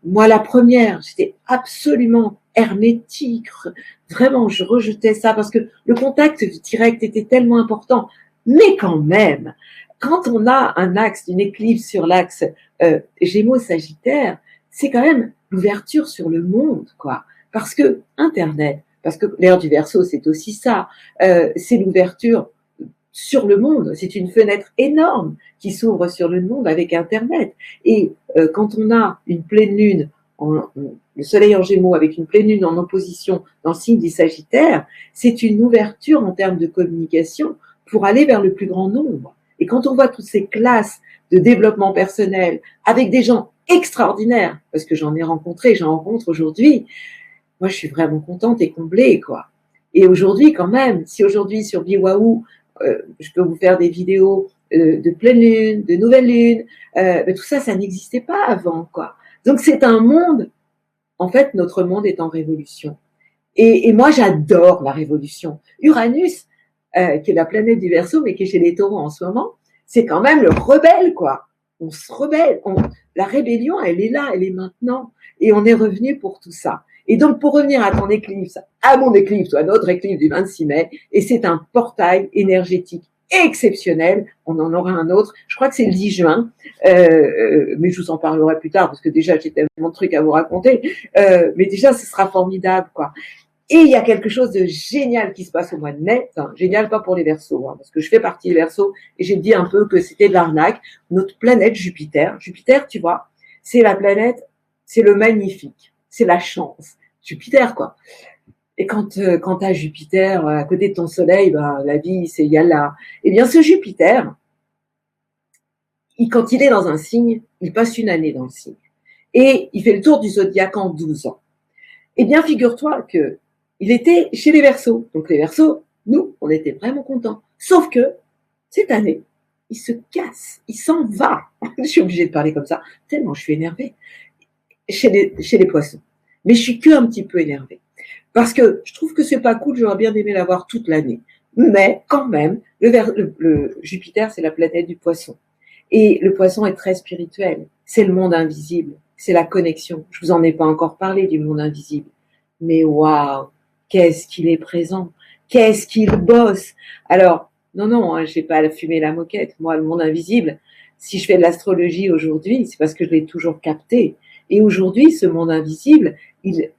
Moi, la première, j'étais absolument hermétique. Vraiment, je rejetais ça parce que le contact direct était tellement important. Mais quand même, quand on a un axe, une éclipse sur l'axe Gémeaux-Sagittaire, c'est quand même l'ouverture sur le monde, quoi. Parce que Internet, parce que l'ère du Verseau, c'est aussi ça, c'est l'ouverture sur le monde. C'est une fenêtre énorme qui s'ouvre sur le monde avec Internet. Et quand on a une pleine lune, le soleil en Gémeaux avec une pleine lune en opposition dans le signe du Sagittaire, c'est une ouverture en termes de communication pour aller vers le plus grand nombre. Et quand on voit toutes ces classes de développement personnel avec des gens extraordinaires, parce que j'en ai rencontré, j'en rencontre aujourd'hui, moi je suis vraiment contente et comblée, quoi. Et aujourd'hui, quand même, si aujourd'hui sur Biwaou, je peux vous faire des vidéos de pleine lune, de nouvelle lune, mais tout ça, ça n'existait pas avant, quoi. Donc c'est un monde, en fait, notre monde est en révolution. Et moi, j'adore la révolution. Uranus, qui est la planète du Verseau, mais qui est chez les Taureaux en ce moment, c'est quand même le rebelle, quoi. On se rebelle. La rébellion, elle est là, elle est maintenant. Et on est revenu pour tout ça. Et donc, pour revenir à ton éclipse, à mon éclipse, ou à notre éclipse du 26 mai, et c'est un portail énergétique exceptionnel. On en aura un autre. Je crois que c'est le 10 juin, mais je vous en parlerai plus tard parce que déjà j'ai tellement de trucs à vous raconter. Mais déjà, ce sera formidable, quoi. Et il y a quelque chose de génial qui se passe au mois de mai. Enfin, génial pas pour les Verseaux, parce que je fais partie des Verseaux et j'ai dit un peu que c'était de l'arnaque. Notre planète Jupiter, tu vois, c'est la planète, c'est le magnifique, c'est la chance. Jupiter, quoi. Et quand t'as Jupiter à côté de ton Soleil, la vie, c'est yalla. Eh bien, ce Jupiter, quand il est dans un signe, il passe une année dans le signe. Et il fait le tour du zodiaque en 12 ans. Eh bien, figure-toi que il était chez les Verseaux. Donc les Verseaux, nous, on était vraiment contents. Sauf que cette année, il se casse, il s'en va. Je suis obligée de parler comme ça, tellement je suis énervée. Chez les Poissons. Mais je suis qu'un petit peu énervée. Parce que je trouve que c'est pas cool, j'aurais bien aimé l'avoir toute l'année. Mais quand même, le Jupiter, c'est la planète du Poisson. Et le Poisson est très spirituel. C'est le monde invisible. C'est la connexion. Je vous en ai pas encore parlé du monde invisible. Mais waouh, qu'est-ce qu'il est présent. Qu'est-ce qu'il bosse. Alors, non, j'ai pas fumé la moquette. Moi, le monde invisible, si je fais de l'astrologie aujourd'hui, c'est parce que je l'ai toujours capté. Et aujourd'hui, ce monde invisible, il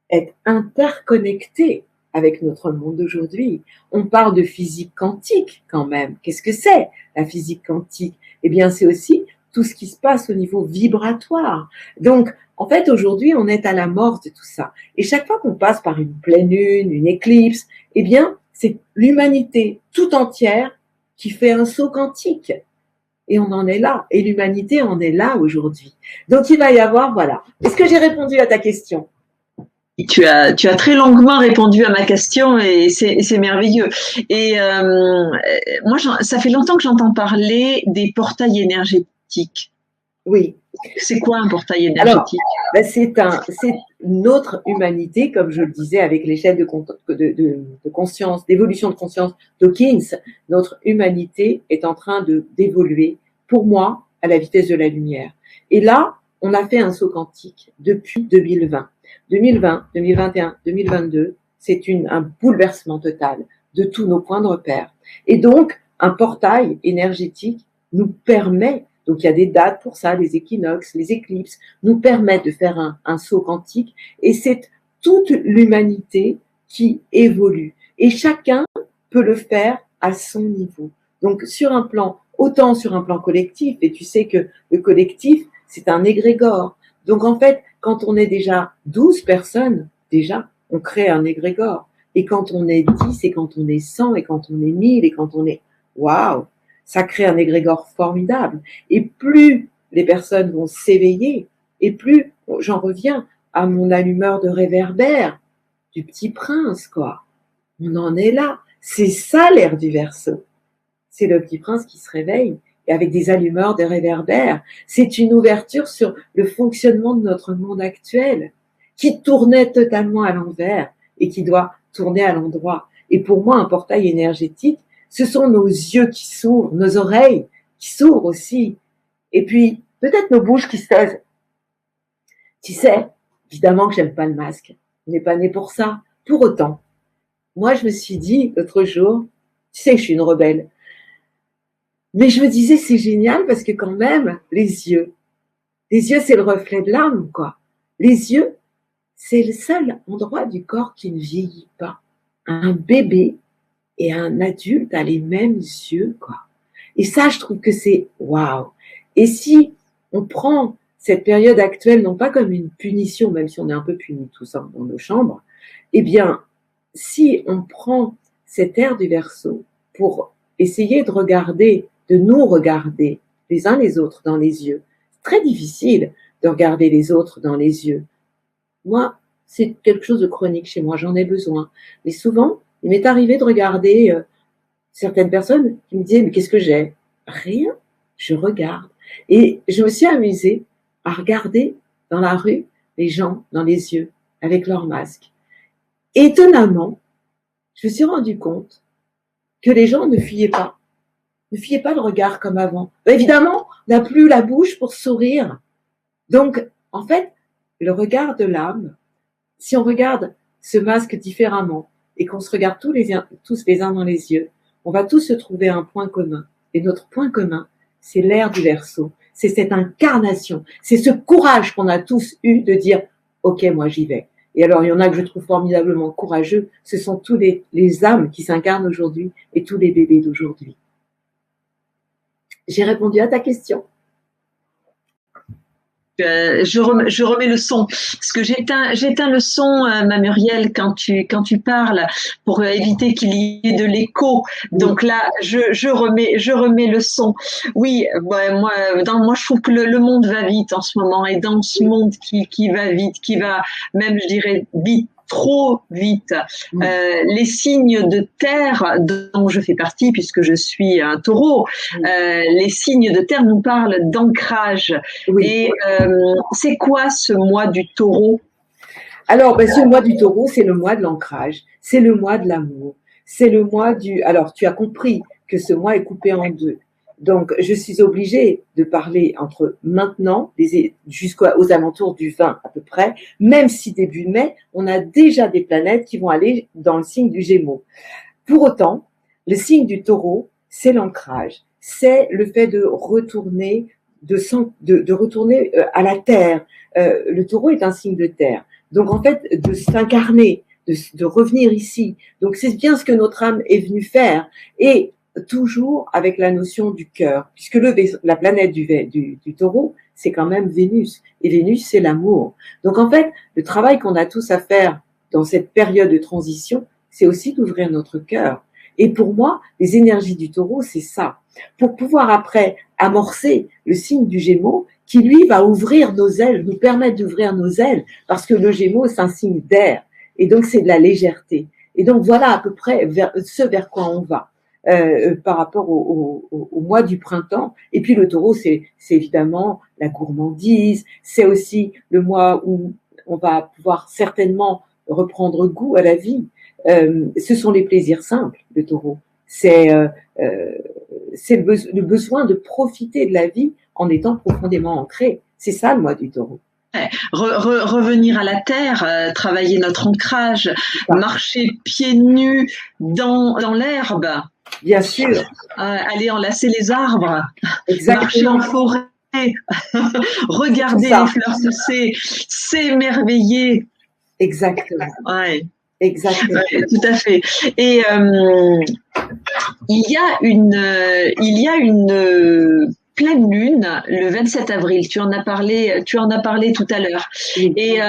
est interconnecté avec notre monde d'aujourd'hui. On parle de physique quantique quand même. Qu'est-ce que c'est la physique quantique? Eh bien, c'est aussi tout ce qui se passe au niveau vibratoire. Donc, en fait, aujourd'hui, on est à l'amorce de tout ça. Et chaque fois qu'on passe par une pleine lune, une éclipse, eh bien, c'est l'humanité tout entière qui fait un saut quantique. Et on en est là. Et l'humanité en est là aujourd'hui. Donc, il va y avoir, voilà. Est-ce que j'ai répondu à ta question? Tu as très longuement répondu à ma question et c'est merveilleux. Et moi, ça fait longtemps que j'entends parler des portails énergétiques. Oui. C'est quoi un portail énergétique? Alors, c'est notre humanité, comme je le disais avec l'échelle de conscience, d'évolution de conscience d'Hawkins. Notre humanité est en train d'évoluer, pour moi, à la vitesse de la lumière. Et là, on a fait un saut quantique depuis 2020. 2020, 2021, 2022, c'est un bouleversement total de tous nos points de repère. Et donc, un portail énergétique nous permet, donc il y a des dates pour ça, les équinoxes, les éclipses, nous permettent de faire un saut quantique, et c'est toute l'humanité qui évolue. Et chacun peut le faire à son niveau. Donc autant sur un plan collectif, et tu sais que le collectif, c'est un égrégore. Donc en fait, quand on est déjà 12 personnes, déjà, on crée un égrégore. Et quand on est 10, et quand on est 100, et quand on est 1000, et quand on est... Waouh! Ça crée un égrégore formidable. Et plus les personnes vont s'éveiller, et plus, j'en reviens à mon allumeur de réverbère, du Petit Prince, quoi. On en est là. C'est ça l'ère du Verseau. C'est le Petit Prince qui se réveille, et avec des allumeurs de réverbères. C'est une ouverture sur le fonctionnement de notre monde actuel, qui tournait totalement à l'envers et qui doit tourner à l'endroit. Et pour moi, un portail énergétique, ce sont nos yeux qui s'ouvrent, nos oreilles qui s'ouvrent aussi, et puis peut-être nos bouches qui se... Tu sais, évidemment que j'aime pas le masque. On n'est pas né pour ça. Pour autant, moi, je me suis dit l'autre jour, tu sais que je suis une rebelle, mais je me disais, c'est génial parce que quand même, les yeux, c'est le reflet de l'âme, quoi. Les yeux, c'est le seul endroit du corps qui ne vieillit pas. Un bébé et un adulte a les mêmes yeux, quoi. Et ça, je trouve que c'est waouh. Et si on prend cette période actuelle, non pas comme une punition, même si on est un peu punis tous dans nos chambres, eh bien, si on prend cette ère du Verseau pour essayer de nous regarder les uns les autres dans les yeux, c'est très difficile de regarder les autres dans les yeux. Moi, c'est quelque chose de chronique chez moi, j'en ai besoin. Mais souvent, il m'est arrivé de regarder certaines personnes qui me disaient « Mais qu'est-ce que j'ai ?» Rien, je regarde. Et je me suis amusée à regarder dans la rue les gens dans les yeux avec leur masque. Étonnamment, je me suis rendu compte que les gens ne fuyaient pas le regard comme avant. Évidemment, on n'a plus la bouche pour sourire. Donc, en fait, le regard de l'âme, si on regarde ce masque différemment et qu'on se regarde tous les uns dans les yeux, on va tous se trouver un point commun. Et notre point commun, c'est l'ère du Verseau. C'est cette incarnation. C'est ce courage qu'on a tous eu de dire « Ok, moi j'y vais ». Et alors, il y en a que je trouve formidablement courageux. Ce sont tous les âmes qui s'incarnent aujourd'hui et tous les bébés d'aujourd'hui. J'ai répondu à ta question. Je remets le son parce que j'éteins le son, ma Muriel, quand tu parles pour éviter qu'il y ait de l'écho. Donc là, je remets le son. Oui, ouais, moi je trouve que le monde va vite en ce moment, et dans ce monde qui va vite, qui va même, je dirais, vite, trop vite. Les signes de terre dont je fais partie, puisque je suis un taureau, les signes de terre nous parlent d'ancrage. Oui. Et c'est quoi ce mois du taureau? Alors, ce mois du taureau, c'est le mois de l'ancrage, c'est le mois de l'amour, c'est le mois du... Alors, tu as compris que ce mois est coupé en deux. Donc, je suis obligée de parler entre maintenant jusqu'aux alentours du 20 à peu près, même si début mai, on a déjà des planètes qui vont aller dans le signe du Gémeaux. Pour autant, le signe du taureau, c'est l'ancrage, c'est le fait de retourner, de retourner à la terre. Le taureau est un signe de terre. Donc, en fait, de s'incarner, de revenir ici. Donc, c'est bien ce que notre âme est venue faire. Et toujours avec la notion du cœur, puisque la planète du taureau, c'est quand même Vénus. Et Vénus, c'est l'amour. Donc en fait, le travail qu'on a tous à faire dans cette période de transition, c'est aussi d'ouvrir notre cœur. Et pour moi, les énergies du taureau, c'est ça. Pour pouvoir après amorcer le signe du Gémeaux, qui lui va ouvrir nos ailes, nous permettre d'ouvrir nos ailes, parce que le Gémeaux, c'est un signe d'air. Et donc, c'est de la légèreté. Et donc, voilà à peu près ce vers quoi on va. Par rapport au mois du printemps. Et puis le taureau, c'est évidemment la gourmandise, c'est aussi le mois où on va pouvoir certainement reprendre goût à la vie. Ce sont les plaisirs simples, le taureau. C'est le besoin de profiter de la vie en étant profondément ancré. C'est ça le mois du taureau. Revenir à la terre, travailler notre ancrage, marcher pieds nus dans l'herbe. Bien sûr. Aller enlacer les arbres, exactement. Marcher en forêt, regarder les fleurs pousser, s'émerveiller. Exactement. Ouais. Exactement. Ouais, tout à fait. Et il y a une pleine lune le 27 avril. Tu en as parlé tout à l'heure. Oui. Et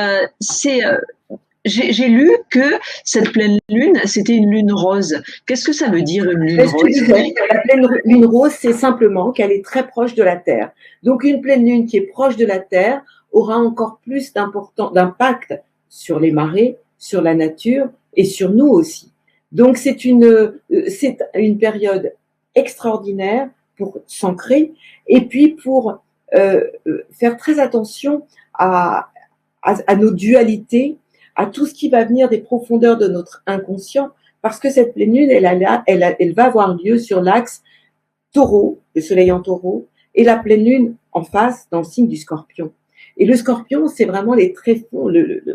j'ai lu que cette pleine lune, c'était une lune rose. Qu'est-ce que ça veut dire une lune rose? La pleine lune rose, c'est simplement qu'elle est très proche de la Terre. Donc une pleine lune qui est proche de la Terre aura encore plus d'impact sur les marées, sur la nature et sur nous aussi. Donc c'est une période extraordinaire pour s'ancrer et puis pour faire très attention à nos dualités, à tout ce qui va venir des profondeurs de notre inconscient, parce que cette pleine lune, elle va avoir lieu sur l'axe taureau, le soleil en taureau, et la pleine lune en face dans le signe du scorpion. Et le scorpion, c'est vraiment les tréfonds,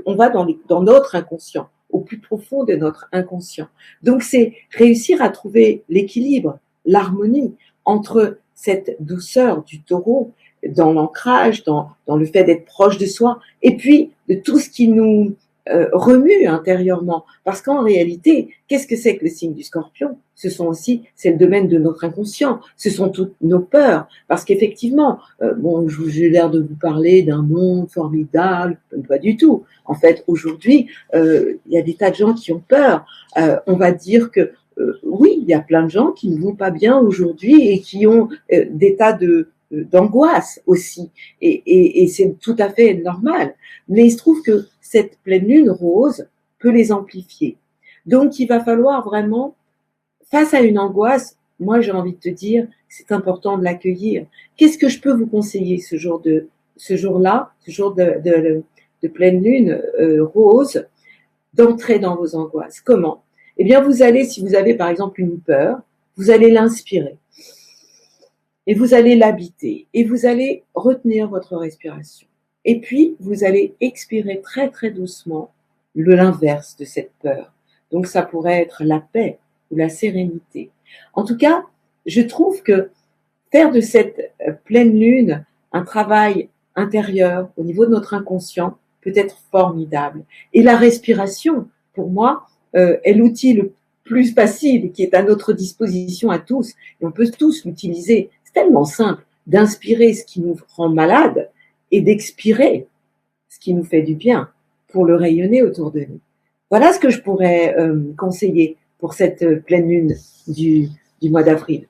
on va dans notre inconscient, au plus profond de notre inconscient. Donc c'est réussir à trouver l'équilibre, l'harmonie entre cette douceur du taureau, dans l'ancrage, dans le fait d'être proche de soi, et puis de tout ce qui nous remue intérieurement. Parce qu'en réalité, qu'est-ce que c'est que le signe du scorpion? C'est le domaine de notre inconscient, ce sont toutes nos peurs. Parce qu'effectivement, j'ai l'air de vous parler d'un monde formidable, pas du tout. En fait, aujourd'hui, il y a des tas de gens qui ont peur. On va dire que oui, il y a plein de gens qui ne vont pas bien aujourd'hui et qui ont des tas d'angoisse aussi, et c'est tout à fait normal. Mais il se trouve que cette pleine lune rose peut les amplifier. Donc il va falloir vraiment, face à une angoisse, moi j'ai envie de te dire, c'est important de l'accueillir. Qu'est-ce que je peux vous conseiller ce jour de pleine lune rose, d'entrer dans vos angoisses? Comment? Eh bien, vous allez, si vous avez par exemple une peur, vous allez l'inspirer. Et vous allez l'habiter. Et vous allez retenir votre respiration. Et puis, vous allez expirer très, très doucement l'inverse de cette peur. Donc, ça pourrait être la paix ou la sérénité. En tout cas, je trouve que faire de cette pleine lune un travail intérieur au niveau de notre inconscient peut être formidable. Et la respiration, pour moi, est l'outil le plus facile qui est à notre disposition à tous. Et on peut tous l'utiliser. C'est tellement simple d'inspirer ce qui nous rend malade et d'expirer ce qui nous fait du bien pour le rayonner autour de nous. Voilà ce que je pourrais conseiller pour cette pleine lune du mois d'avril,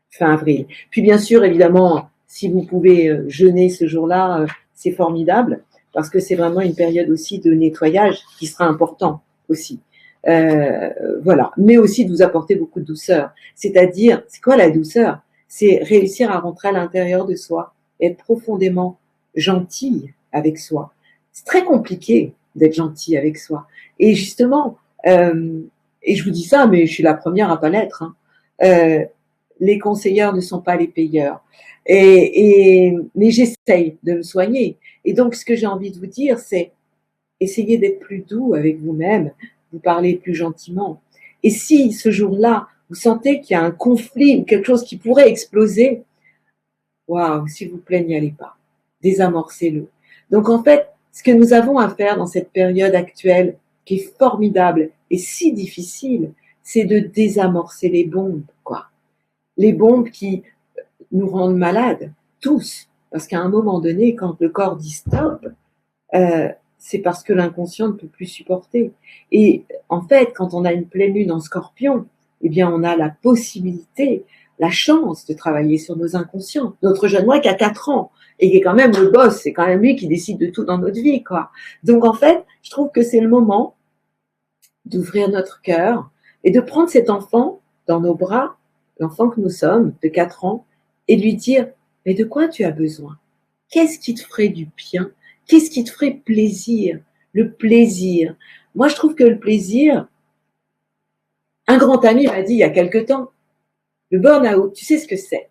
fin avril. Puis bien sûr, évidemment, si vous pouvez jeûner ce jour-là, c'est formidable, parce que c'est vraiment une période aussi de nettoyage qui sera important aussi. Voilà, mais aussi de vous apporter beaucoup de douceur. C'est-à-dire, c'est quoi la douceur? C'est réussir à rentrer à l'intérieur de soi, être profondément gentil avec soi. C'est très compliqué d'être gentil avec soi. Et justement, et je vous dis ça, mais je suis la première à pas l'être, hein, les conseilleurs ne sont pas les payeurs. Mais j'essaye de me soigner. Et donc, ce que j'ai envie de vous dire, c'est essayez d'être plus doux avec vous-même, vous parlez plus gentiment. Et si ce jour-là, vous sentez qu'il y a un conflit ou quelque chose qui pourrait exploser, waouh, s'il vous plaît, n'y allez pas. Désamorcez-le. Donc en fait, ce que nous avons à faire dans cette période actuelle, qui est formidable et si difficile, c'est de désamorcer les bombes, quoi. les bombes qui nous rendent malades, tous. Parce qu'à un moment donné, quand le corps dit stop, c'est parce que l'inconscient ne peut plus supporter. Et en fait, quand on a une pleine lune en Scorpion, eh bien, on a la possibilité, la chance de travailler sur nos inconscients. Notre jeune moi qui a 4 ans et qui est quand même le boss, c'est quand même lui qui décide de tout dans notre vie, quoi. Donc, en fait, je trouve que c'est le moment d'ouvrir notre cœur et de prendre cet enfant dans nos bras, l'enfant que nous sommes, de 4 ans, et de lui dire, mais de quoi tu as besoin? Qu'est-ce qui te ferait du bien? Qu'est-ce qui te ferait plaisir? Le plaisir. Moi, je trouve que le plaisir, un grand ami m'a dit il y a quelque temps, le burn-out, tu sais ce que c'est?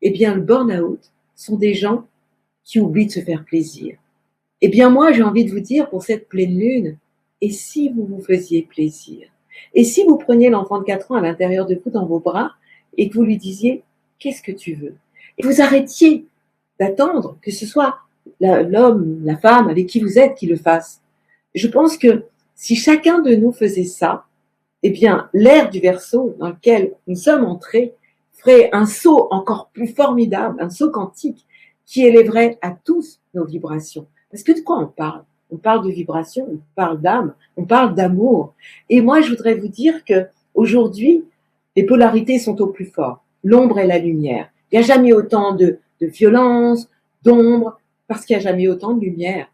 Eh bien, le burn-out sont des gens qui oublient de se faire plaisir. Eh bien, moi, j'ai envie de vous dire pour cette pleine lune, et si vous vous faisiez plaisir? Et si vous preniez l'enfant de 4 ans à l'intérieur de vous dans vos bras et que vous lui disiez, qu'est-ce que tu veux? Et vous arrêtiez d'attendre que ce soit l'homme, la femme avec qui vous êtes qui le fasse. Je pense que si chacun de nous faisait ça, eh bien, l'ère du Verseau dans lequel nous sommes entrés ferait un saut encore plus formidable, un saut quantique qui élèverait à tous nos vibrations. Parce que de quoi on parle? On parle de vibration, on parle d'âme, on parle d'amour. Et moi, je voudrais vous dire que aujourd'hui, les polarités sont au plus fort. L'ombre et la lumière. Il n'y a jamais autant de violence, d'ombre, parce qu'il n'y a jamais autant de lumière.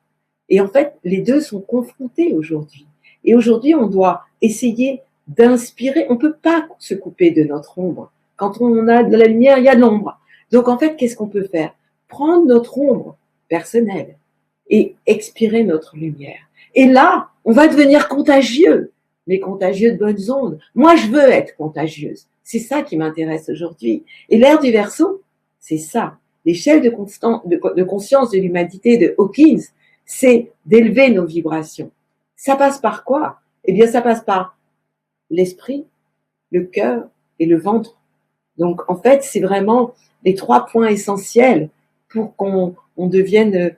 Et en fait, les deux sont confrontés aujourd'hui. Et aujourd'hui, on doit essayer d'inspirer. On ne peut pas se couper de notre ombre. Quand on a de la lumière, il y a de l'ombre. Donc en fait, qu'est-ce qu'on peut faire? Prendre notre ombre personnelle et expirer notre lumière. Et là, on va devenir contagieux, mais contagieux de bonnes ondes. Moi, je veux être contagieuse. C'est ça qui m'intéresse aujourd'hui. Et l'ère du Verseau, c'est ça. L'échelle de conscience de l'humanité de Hawkins, c'est d'élever nos vibrations. Ça passe par quoi? Eh bien, ça passe par l'esprit, le cœur et le ventre. Donc, en fait, c'est vraiment les 3 points essentiels pour qu'on devienne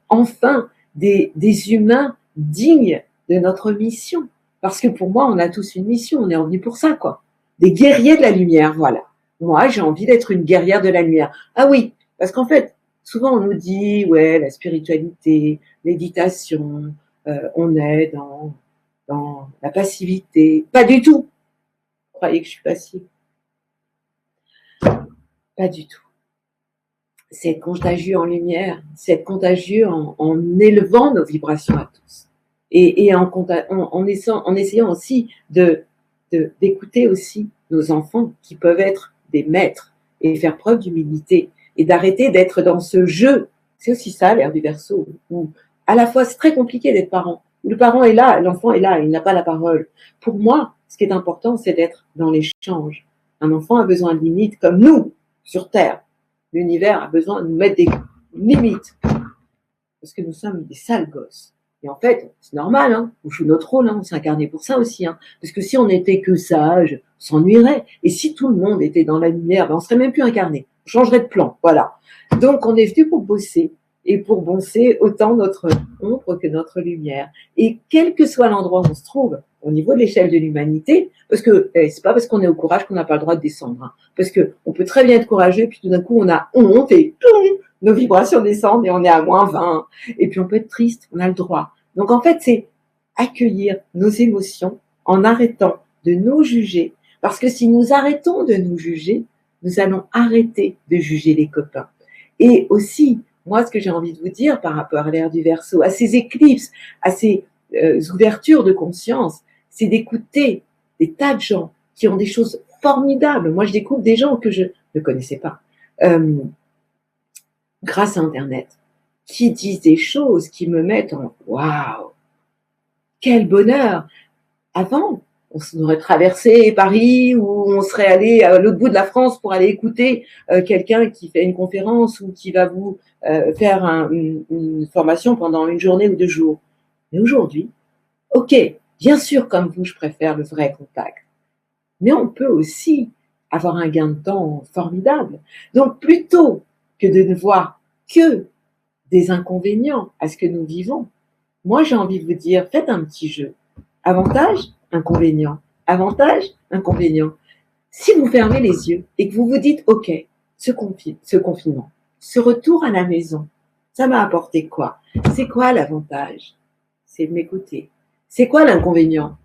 enfin des humains dignes de notre mission. Parce que pour moi, on a tous une mission, on est revenu pour ça, quoi. Des guerriers de la lumière, voilà. Moi, j'ai envie d'être une guerrière de la lumière. Ah oui, parce qu'en fait, souvent on nous dit, ouais, la spiritualité, méditation, on est dans la passivité. Pas du tout. Vous croyez que je suis passive? Pas du tout. C'est être contagieux en lumière, c'est être contagieux en élevant nos vibrations à tous. Et en essayant aussi d'écouter aussi nos enfants qui peuvent être des maîtres et faire preuve d'humilité et d'arrêter d'être dans ce jeu. C'est aussi ça l'ère du Verseau, où à la fois c'est très compliqué d'être parent. Le parent est là, l'enfant est là, il n'a pas la parole. Pour moi, ce qui est important, c'est d'être dans l'échange. Un enfant a besoin de limites comme nous, sur Terre. L'univers a besoin de nous mettre des limites. Parce que nous sommes des sales gosses. Et en fait, c'est normal, hein, on joue notre rôle, hein, on s'est incarné pour ça aussi. Hein, parce que si on n'était que sage, on s'ennuierait. Et si tout le monde était dans la lumière, ben on serait même plus incarné. On changerait de plan, voilà. Donc on est venu pour bosser. Et pour bosser autant notre ombre que notre lumière. Et quel que soit l'endroit où on se trouve, au niveau de l'échelle de l'humanité, parce que c'est pas parce qu'on est au courage qu'on n'a pas le droit de descendre. Hein, parce que on peut très bien être courageux, et puis tout d'un coup on a honte et nos vibrations descendent et on est à -20. Et puis on peut être triste, on a le droit. Donc en fait, c'est accueillir nos émotions en arrêtant de nous juger. Parce que si nous arrêtons de nous juger, nous allons arrêter de juger les copains. Et aussi, moi, ce que j'ai envie de vous dire par rapport à l'ère du Verseau, à ces éclipses, à ces ouvertures de conscience, c'est d'écouter des tas de gens qui ont des choses formidables. Moi, je découvre des gens que je ne connaissais pas. Grâce à Internet, qui disent des choses qui me mettent en waouh, quel bonheur! Avant, on aurait traversé Paris ou on serait allé à l'autre bout de la France pour aller écouter quelqu'un qui fait une conférence ou qui va vous faire une formation pendant une journée ou 2 jours. Mais aujourd'hui, ok, bien sûr, comme vous, je préfère le vrai contact. Mais on peut aussi avoir un gain de temps formidable. Donc, plutôt que de ne voir que des inconvénients à ce que nous vivons, moi, j'ai envie de vous dire, faites un petit jeu. Avantage, inconvénient. Avantage, inconvénient. Si vous fermez les yeux et que vous vous dites, OK, ce confinement, ce retour à la maison, ça m'a apporté quoi? C'est quoi l'avantage? C'est de m'écouter. C'est quoi l'inconvénient?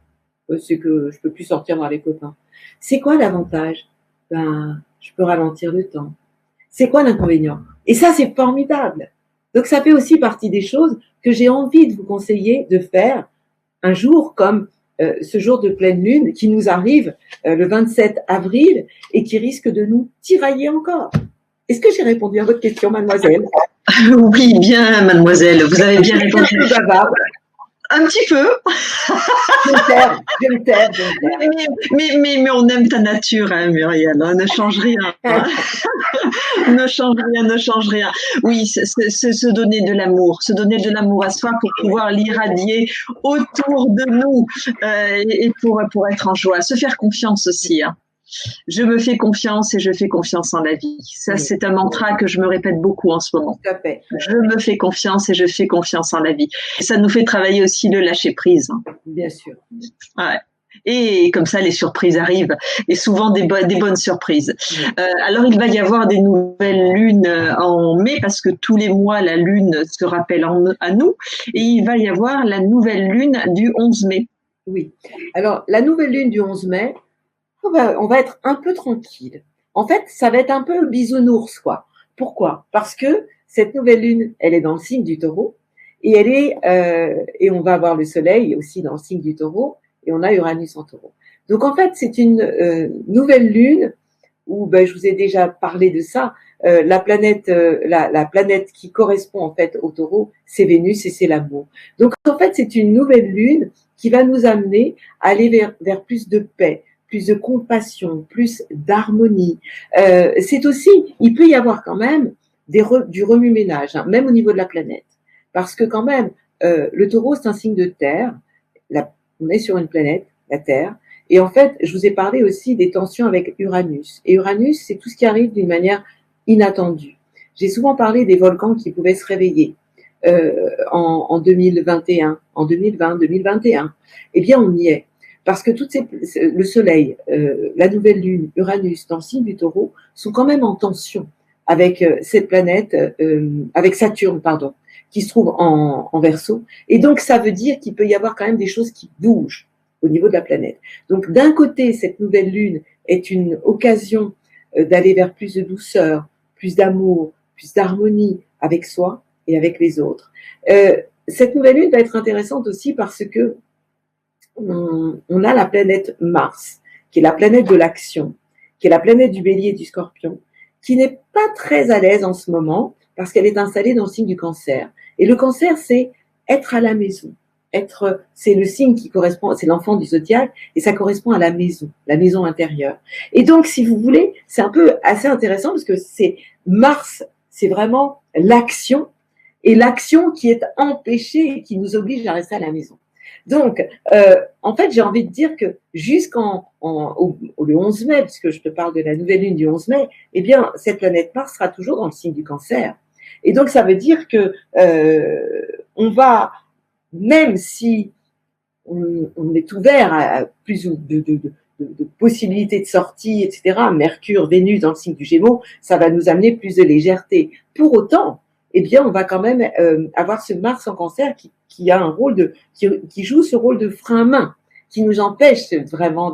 C'est que je peux plus sortir voir les copains. C'est quoi l'avantage? Ben, je peux ralentir le temps. C'est quoi l'inconvénient? Et ça, c'est formidable. Donc, ça fait aussi partie des choses que j'ai envie de vous conseiller de faire un jour comme ce jour de pleine lune qui nous arrive le 27 avril et qui risque de nous tirailler encore. Est-ce que j'ai répondu à votre question, mademoiselle? Oui, bien, mademoiselle, vous avez bien répondu. Un peu bavarde. Un petit peu. Je me taire. Mais on aime ta nature, hein, Muriel, hein, ne change rien. Hein. Ne change rien. Oui, se donner de l'amour à soi pour pouvoir l'irradier autour de nous et pour être en joie. Se faire confiance aussi. Hein. Je me fais confiance et je fais confiance en la vie. Ça, c'est un mantra que je me répète beaucoup en ce moment. Tout à fait. Je me fais confiance et je fais confiance en la vie. Et ça nous fait travailler aussi le lâcher prise. Bien sûr. Ouais. Et comme ça, les surprises arrivent, et souvent des bonnes surprises. Alors, il va y avoir des nouvelles lunes en mai, parce que tous les mois, la lune se rappelle à nous, et il va y avoir la nouvelle lune du 11 mai. Oui. Alors, la nouvelle lune du 11 mai, on va être un peu tranquille. En fait, ça va être un peu bisounours, quoi. Pourquoi? Parce que cette nouvelle lune, elle est dans le signe du Taureau, et et on va avoir le Soleil aussi dans le signe du Taureau, et on a Uranus en Taureau. Donc en fait, c'est une nouvelle lune où je vous ai déjà parlé de ça. La planète qui correspond en fait au Taureau, c'est Vénus et c'est l'amour. Donc en fait, c'est une nouvelle lune qui va nous amener à aller vers plus de paix, plus de compassion, plus d'harmonie. C'est aussi, il peut y avoir quand même du remue-ménage, hein, même au niveau de la planète, parce que quand même, le Taureau c'est un signe de terre. On est sur une planète, la Terre, et en fait, je vous ai parlé aussi des tensions avec Uranus. Et Uranus, c'est tout ce qui arrive d'une manière inattendue. J'ai souvent parlé des volcans qui pouvaient se réveiller en 2021, en 2020, 2021. Eh bien, on y est. Parce que le Soleil, la nouvelle Lune, Uranus, dans le signe du Taureau, sont quand même en tension avec cette planète, avec Saturne, pardon, qui se trouve en Verseau. Et donc, ça veut dire qu'il peut y avoir quand même des choses qui bougent au niveau de la planète. Donc, d'un côté, cette nouvelle lune est une occasion d'aller vers plus de douceur, plus d'amour, plus d'harmonie avec soi et avec les autres. Cette nouvelle lune va être intéressante aussi parce que on a la planète Mars, qui est la planète de l'action, qui est la planète du Bélier et du Scorpion, qui n'est pas très à l'aise en ce moment parce qu'elle est installée dans le signe du Cancer. Et le Cancer, c'est être à la maison. C'est le signe qui correspond, c'est l'enfant du zodiaque, et ça correspond à la maison intérieure. Et donc, si vous voulez, c'est un peu assez intéressant parce que c'est Mars, c'est vraiment l'action, et l'action qui est empêchée et qui nous oblige à rester à la maison. Donc, en fait, j'ai envie de dire que le 11 mai, puisque je te parle de la nouvelle lune du 11 mai, eh bien, cette planète Mars sera toujours dans le signe du Cancer. Et donc, ça veut dire que on va, même si on est ouvert à plus de possibilités de sortie, etc., Mercure, Vénus dans le signe du Gémeaux, ça va nous amener plus de légèreté. Pour autant, eh bien, on va quand même avoir ce Mars en Cancer qui a un rôle qui joue ce rôle de frein à main, qui nous empêche vraiment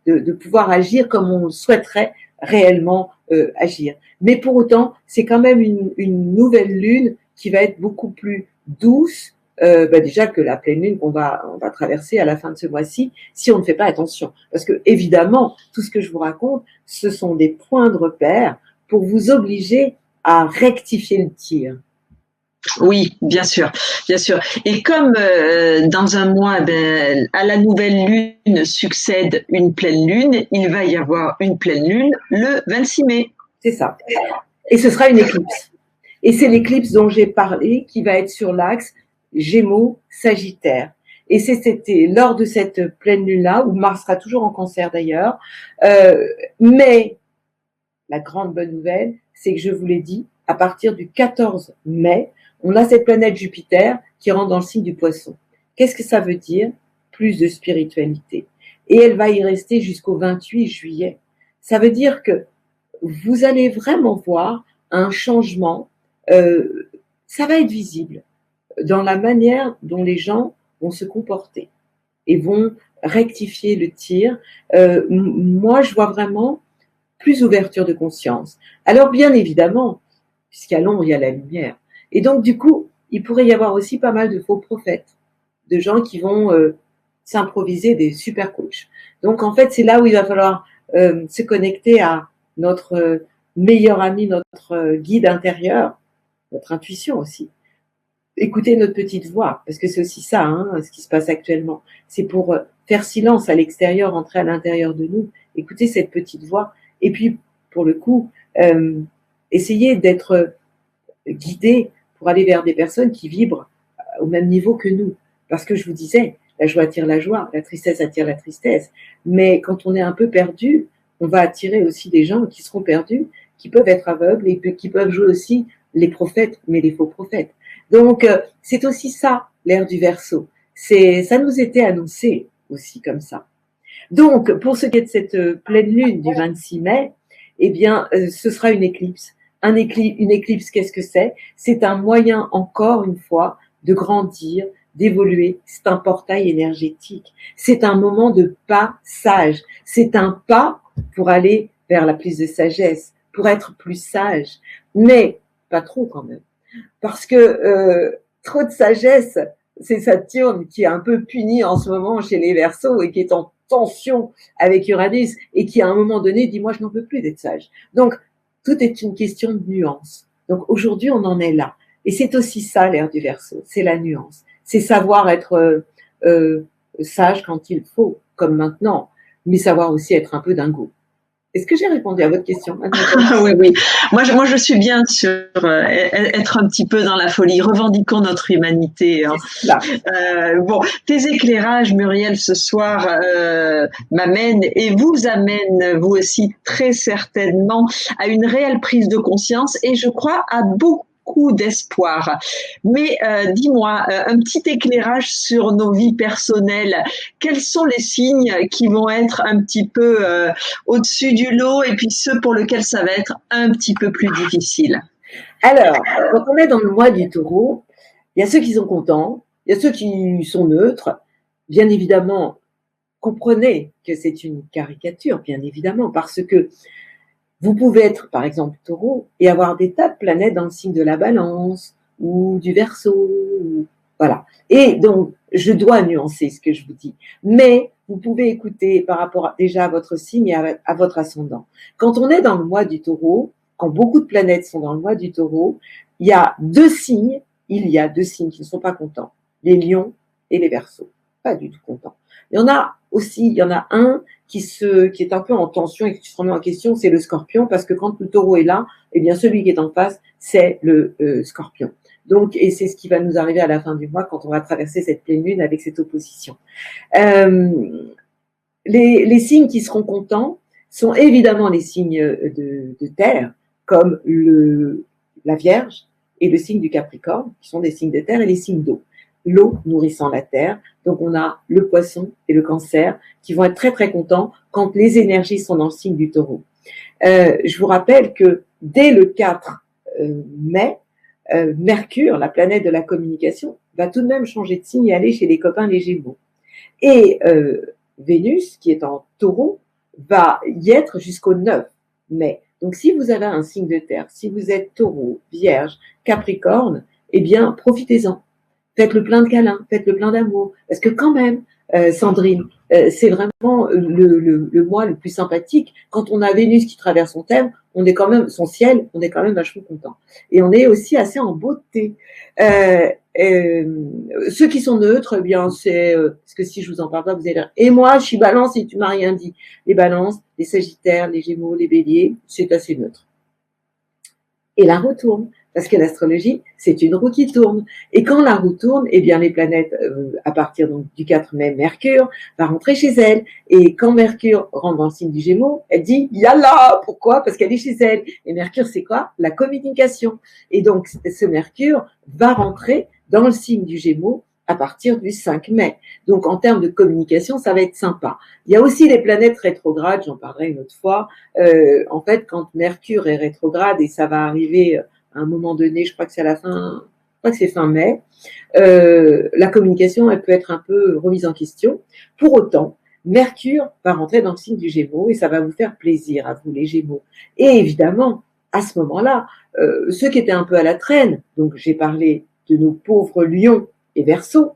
de pouvoir agir comme on souhaiterait réellement agir. Mais pour autant, c'est quand même une nouvelle lune qui va être beaucoup plus douce, déjà que la pleine lune on va traverser à la fin de ce mois-ci, si on ne fait pas attention. Parce que évidemment, tout ce que je vous raconte, ce sont des points de repère pour vous obliger à rectifier le tir. Oui, bien sûr, bien sûr. Et comme dans un mois, à la nouvelle lune succède une pleine lune, il va y avoir une pleine lune le 26 mai. C'est ça. Et ce sera une éclipse. Et c'est l'éclipse dont j'ai parlé qui va être sur l'axe Gémeaux-Sagittaire. Et c'était lors de cette pleine lune-là, où Mars sera toujours en Cancer d'ailleurs. Mais la grande bonne nouvelle, c'est que je vous l'ai dit, à partir du 14 mai, on a cette planète Jupiter qui rentre dans le signe du Poisson. Qu'est-ce que ça veut dire? Plus de spiritualité. Et elle va y rester jusqu'au 28 juillet. ça veut dire que vous allez vraiment voir un changement, ça va être visible dans la manière dont les gens vont se comporter et vont rectifier le tir. Moi, je vois vraiment plus ouverture de conscience. Alors, bien évidemment, puisqu'à l'ombre, il y a la lumière. Et donc, du coup, il pourrait y avoir aussi pas mal de faux prophètes, de gens qui vont s'improviser des super coachs. Donc, en fait, c'est là où il va falloir se connecter à notre meilleur ami, notre guide intérieur, notre intuition aussi. Écouter notre petite voix, parce que c'est aussi ça, hein, ce qui se passe actuellement. C'est pour faire silence à l'extérieur, entrer à l'intérieur de nous, écouter cette petite voix, et puis, pour le coup, essayer d'être guidé pour aller vers des personnes qui vibrent au même niveau que nous. Parce que je vous disais, la joie attire la joie, la tristesse attire la tristesse. Mais quand on est un peu perdu, on va attirer aussi des gens qui seront perdus, qui peuvent être aveugles et qui peuvent jouer aussi les prophètes, mais les faux prophètes. Donc, c'est aussi ça, l'ère du Verseau. Ça nous était annoncé aussi comme ça. Donc, pour ce qui est de cette pleine lune du 26 mai, eh bien, ce sera une éclipse. Une éclipse, qu'est-ce que c'est? C'est un moyen, encore une fois, de grandir, d'évoluer. C'est un portail énergétique. C'est un moment de passage. C'est un pas pour aller vers la plus de sagesse, pour être plus sage. Mais pas trop quand même. Parce que trop de sagesse, c'est Saturne qui est un peu puni en ce moment chez les Verseaux et qui est en tension avec Uranus et qui à un moment donné dit moi je n'en peux plus d'être sage. Donc tout est une question de nuance. Donc aujourd'hui on en est là et c'est aussi ça l'ère du Verseau, c'est la nuance, c'est savoir être sage quand il faut comme maintenant, mais savoir aussi être un peu dingo. Est-ce que j'ai répondu à votre question? Oui, oui. Moi, je suis bien sur être un petit peu dans la folie. Revendiquons notre humanité. Hein. Bon, tes éclairages, Muriel, ce soir m'amènent et vous amènent, vous aussi, très certainement, à une réelle prise de conscience et je crois à beaucoup d'espoir. Mais dis-moi, un petit éclairage sur nos vies personnelles. Quels sont les signes qui vont être un petit peu au-dessus du lot et puis ceux pour lesquels ça va être un petit peu plus difficile? Alors, quand on est dans le mois du Taureau, il y a ceux qui sont contents, il y a ceux qui sont neutres. Bien évidemment, comprenez que c'est une caricature, bien évidemment, parce que vous pouvez être, par exemple, Taureau et avoir des tas de planètes dans le signe de la Balance ou du Verseau, voilà. Et donc, je dois nuancer ce que je vous dis, mais vous pouvez écouter par rapport déjà à votre signe et à votre ascendant. Quand on est dans le mois du Taureau, quand beaucoup de planètes sont dans le mois du Taureau, il y a deux signes qui ne sont pas contents, les Lions et les Verseaux, pas du tout contents. Il y en a un qui est un peu en tension et qui se remet en question, c'est le Scorpion, parce que quand le Taureau est là, eh bien celui qui est en face, c'est le Scorpion. Donc, et c'est ce qui va nous arriver à la fin du mois quand on va traverser cette pleine lune avec cette opposition. Les signes qui seront contents sont évidemment les signes de terre, comme la Vierge et le signe du Capricorne, qui sont des signes de terre, et les signes d'eau. L'eau nourrissant la terre. Donc, on a le Poisson et le Cancer qui vont être très, très contents quand les énergies sont dans le signe du Taureau. Je vous rappelle que dès le 4 mai, Mercure, la planète de la communication, va tout de même changer de signe et aller chez les copains les Gémeaux. Et Vénus, qui est en Taureau, va y être jusqu'au 9 mai. Donc, si vous avez un signe de terre, si vous êtes Taureau, Vierge, Capricorne, eh bien, profitez-en. Faites le plein de câlins, faites le plein d'amour. Parce que quand même, Sandrine, c'est vraiment le mois le plus sympathique. Quand on a Vénus qui traverse son thème, on est quand même, son ciel, on est quand même vachement content. Et on est aussi assez en beauté. Ceux qui sont neutres, eh bien, c'est, parce que si je vous en parle pas, vous allez dire, et moi, je suis Balance et tu m'as rien dit. Les Balances, les Sagittaires, les Gémeaux, les Béliers, c'est assez neutre. Et la roue tourne. Parce que l'astrologie, c'est une roue qui tourne. Et quand la roue tourne, eh bien les planètes, à partir donc, du 4 mai, Mercure va rentrer chez elle. Et quand Mercure rentre dans le signe du Gémeaux, elle dit « Yallah !» Pourquoi? Parce qu'elle est chez elle. Et Mercure, c'est quoi? La communication. Et donc, ce Mercure va rentrer dans le signe du Gémeaux à partir du 5 mai. Donc, en termes de communication, ça va être sympa. Il y a aussi les planètes rétrogrades, j'en parlerai une autre fois. En fait, quand Mercure est rétrograde, et ça va arriver à un moment donné, je crois que c'est à la fin, je crois que c'est fin mai, la communication, elle peut être un peu remise en question. Pour autant, Mercure va rentrer dans le signe du Gémeaux et ça va vous faire plaisir à vous, les Gémeaux. Et évidemment, à ce moment-là, ceux qui étaient un peu à la traîne, donc j'ai parlé de nos pauvres lions et Verseaux,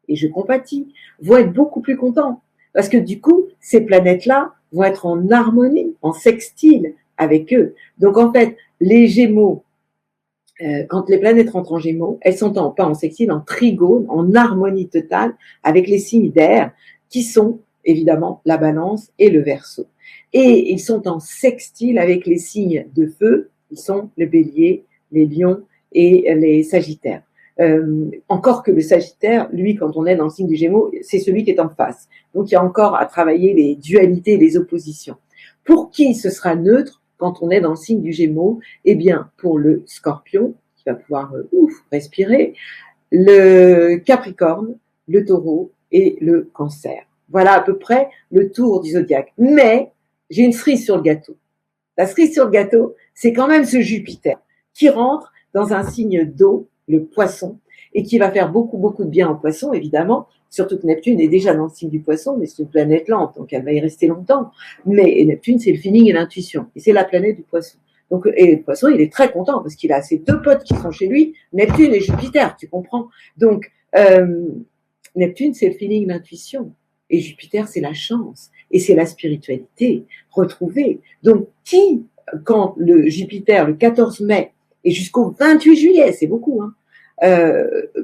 et je compatis, vont être beaucoup plus contents. Parce que du coup, ces planètes-là vont être en harmonie, en sextile avec eux. Donc en fait, les Gémeaux, quand les planètes rentrent en Gémeaux, elles sont pas en sextile, en trigone, en harmonie totale avec les signes d'air qui sont évidemment la Balance et le Verseau. Et ils sont en sextile avec les signes de feu, qui sont le Bélier, les Lions et les Sagittaires. Encore que le Sagittaire, lui, quand on est dans le signe du Gémeaux, c'est celui qui est en face. Donc il y a encore à travailler les dualités, les oppositions. Pour qui ce sera neutre quand on est dans le signe du Gémeaux? Eh bien, pour le Scorpion, qui va pouvoir respirer, le Capricorne, le Taureau et le Cancer. Voilà à peu près le tour du zodiaque. Mais j'ai une cerise sur le gâteau. La cerise sur le gâteau, c'est quand même ce Jupiter qui rentre dans un signe d'eau, le Poisson, et qui va faire beaucoup, beaucoup de bien au Poisson, évidemment. Surtout que Neptune est déjà dans le signe du Poisson, mais c'est une planète lente, donc elle va y rester longtemps. Mais Neptune, c'est le feeling et l'intuition, et c'est la planète du Poisson. Donc, et le Poisson, il est très content parce qu'il a ses deux potes qui sont chez lui, Neptune et Jupiter, tu comprends? Donc, Neptune, c'est le feeling, l'intuition. Et Jupiter, c'est la chance. Et c'est la spiritualité retrouvée. Donc, quand le Jupiter, le 14 mai, et jusqu'au 28 juillet, c'est beaucoup, hein,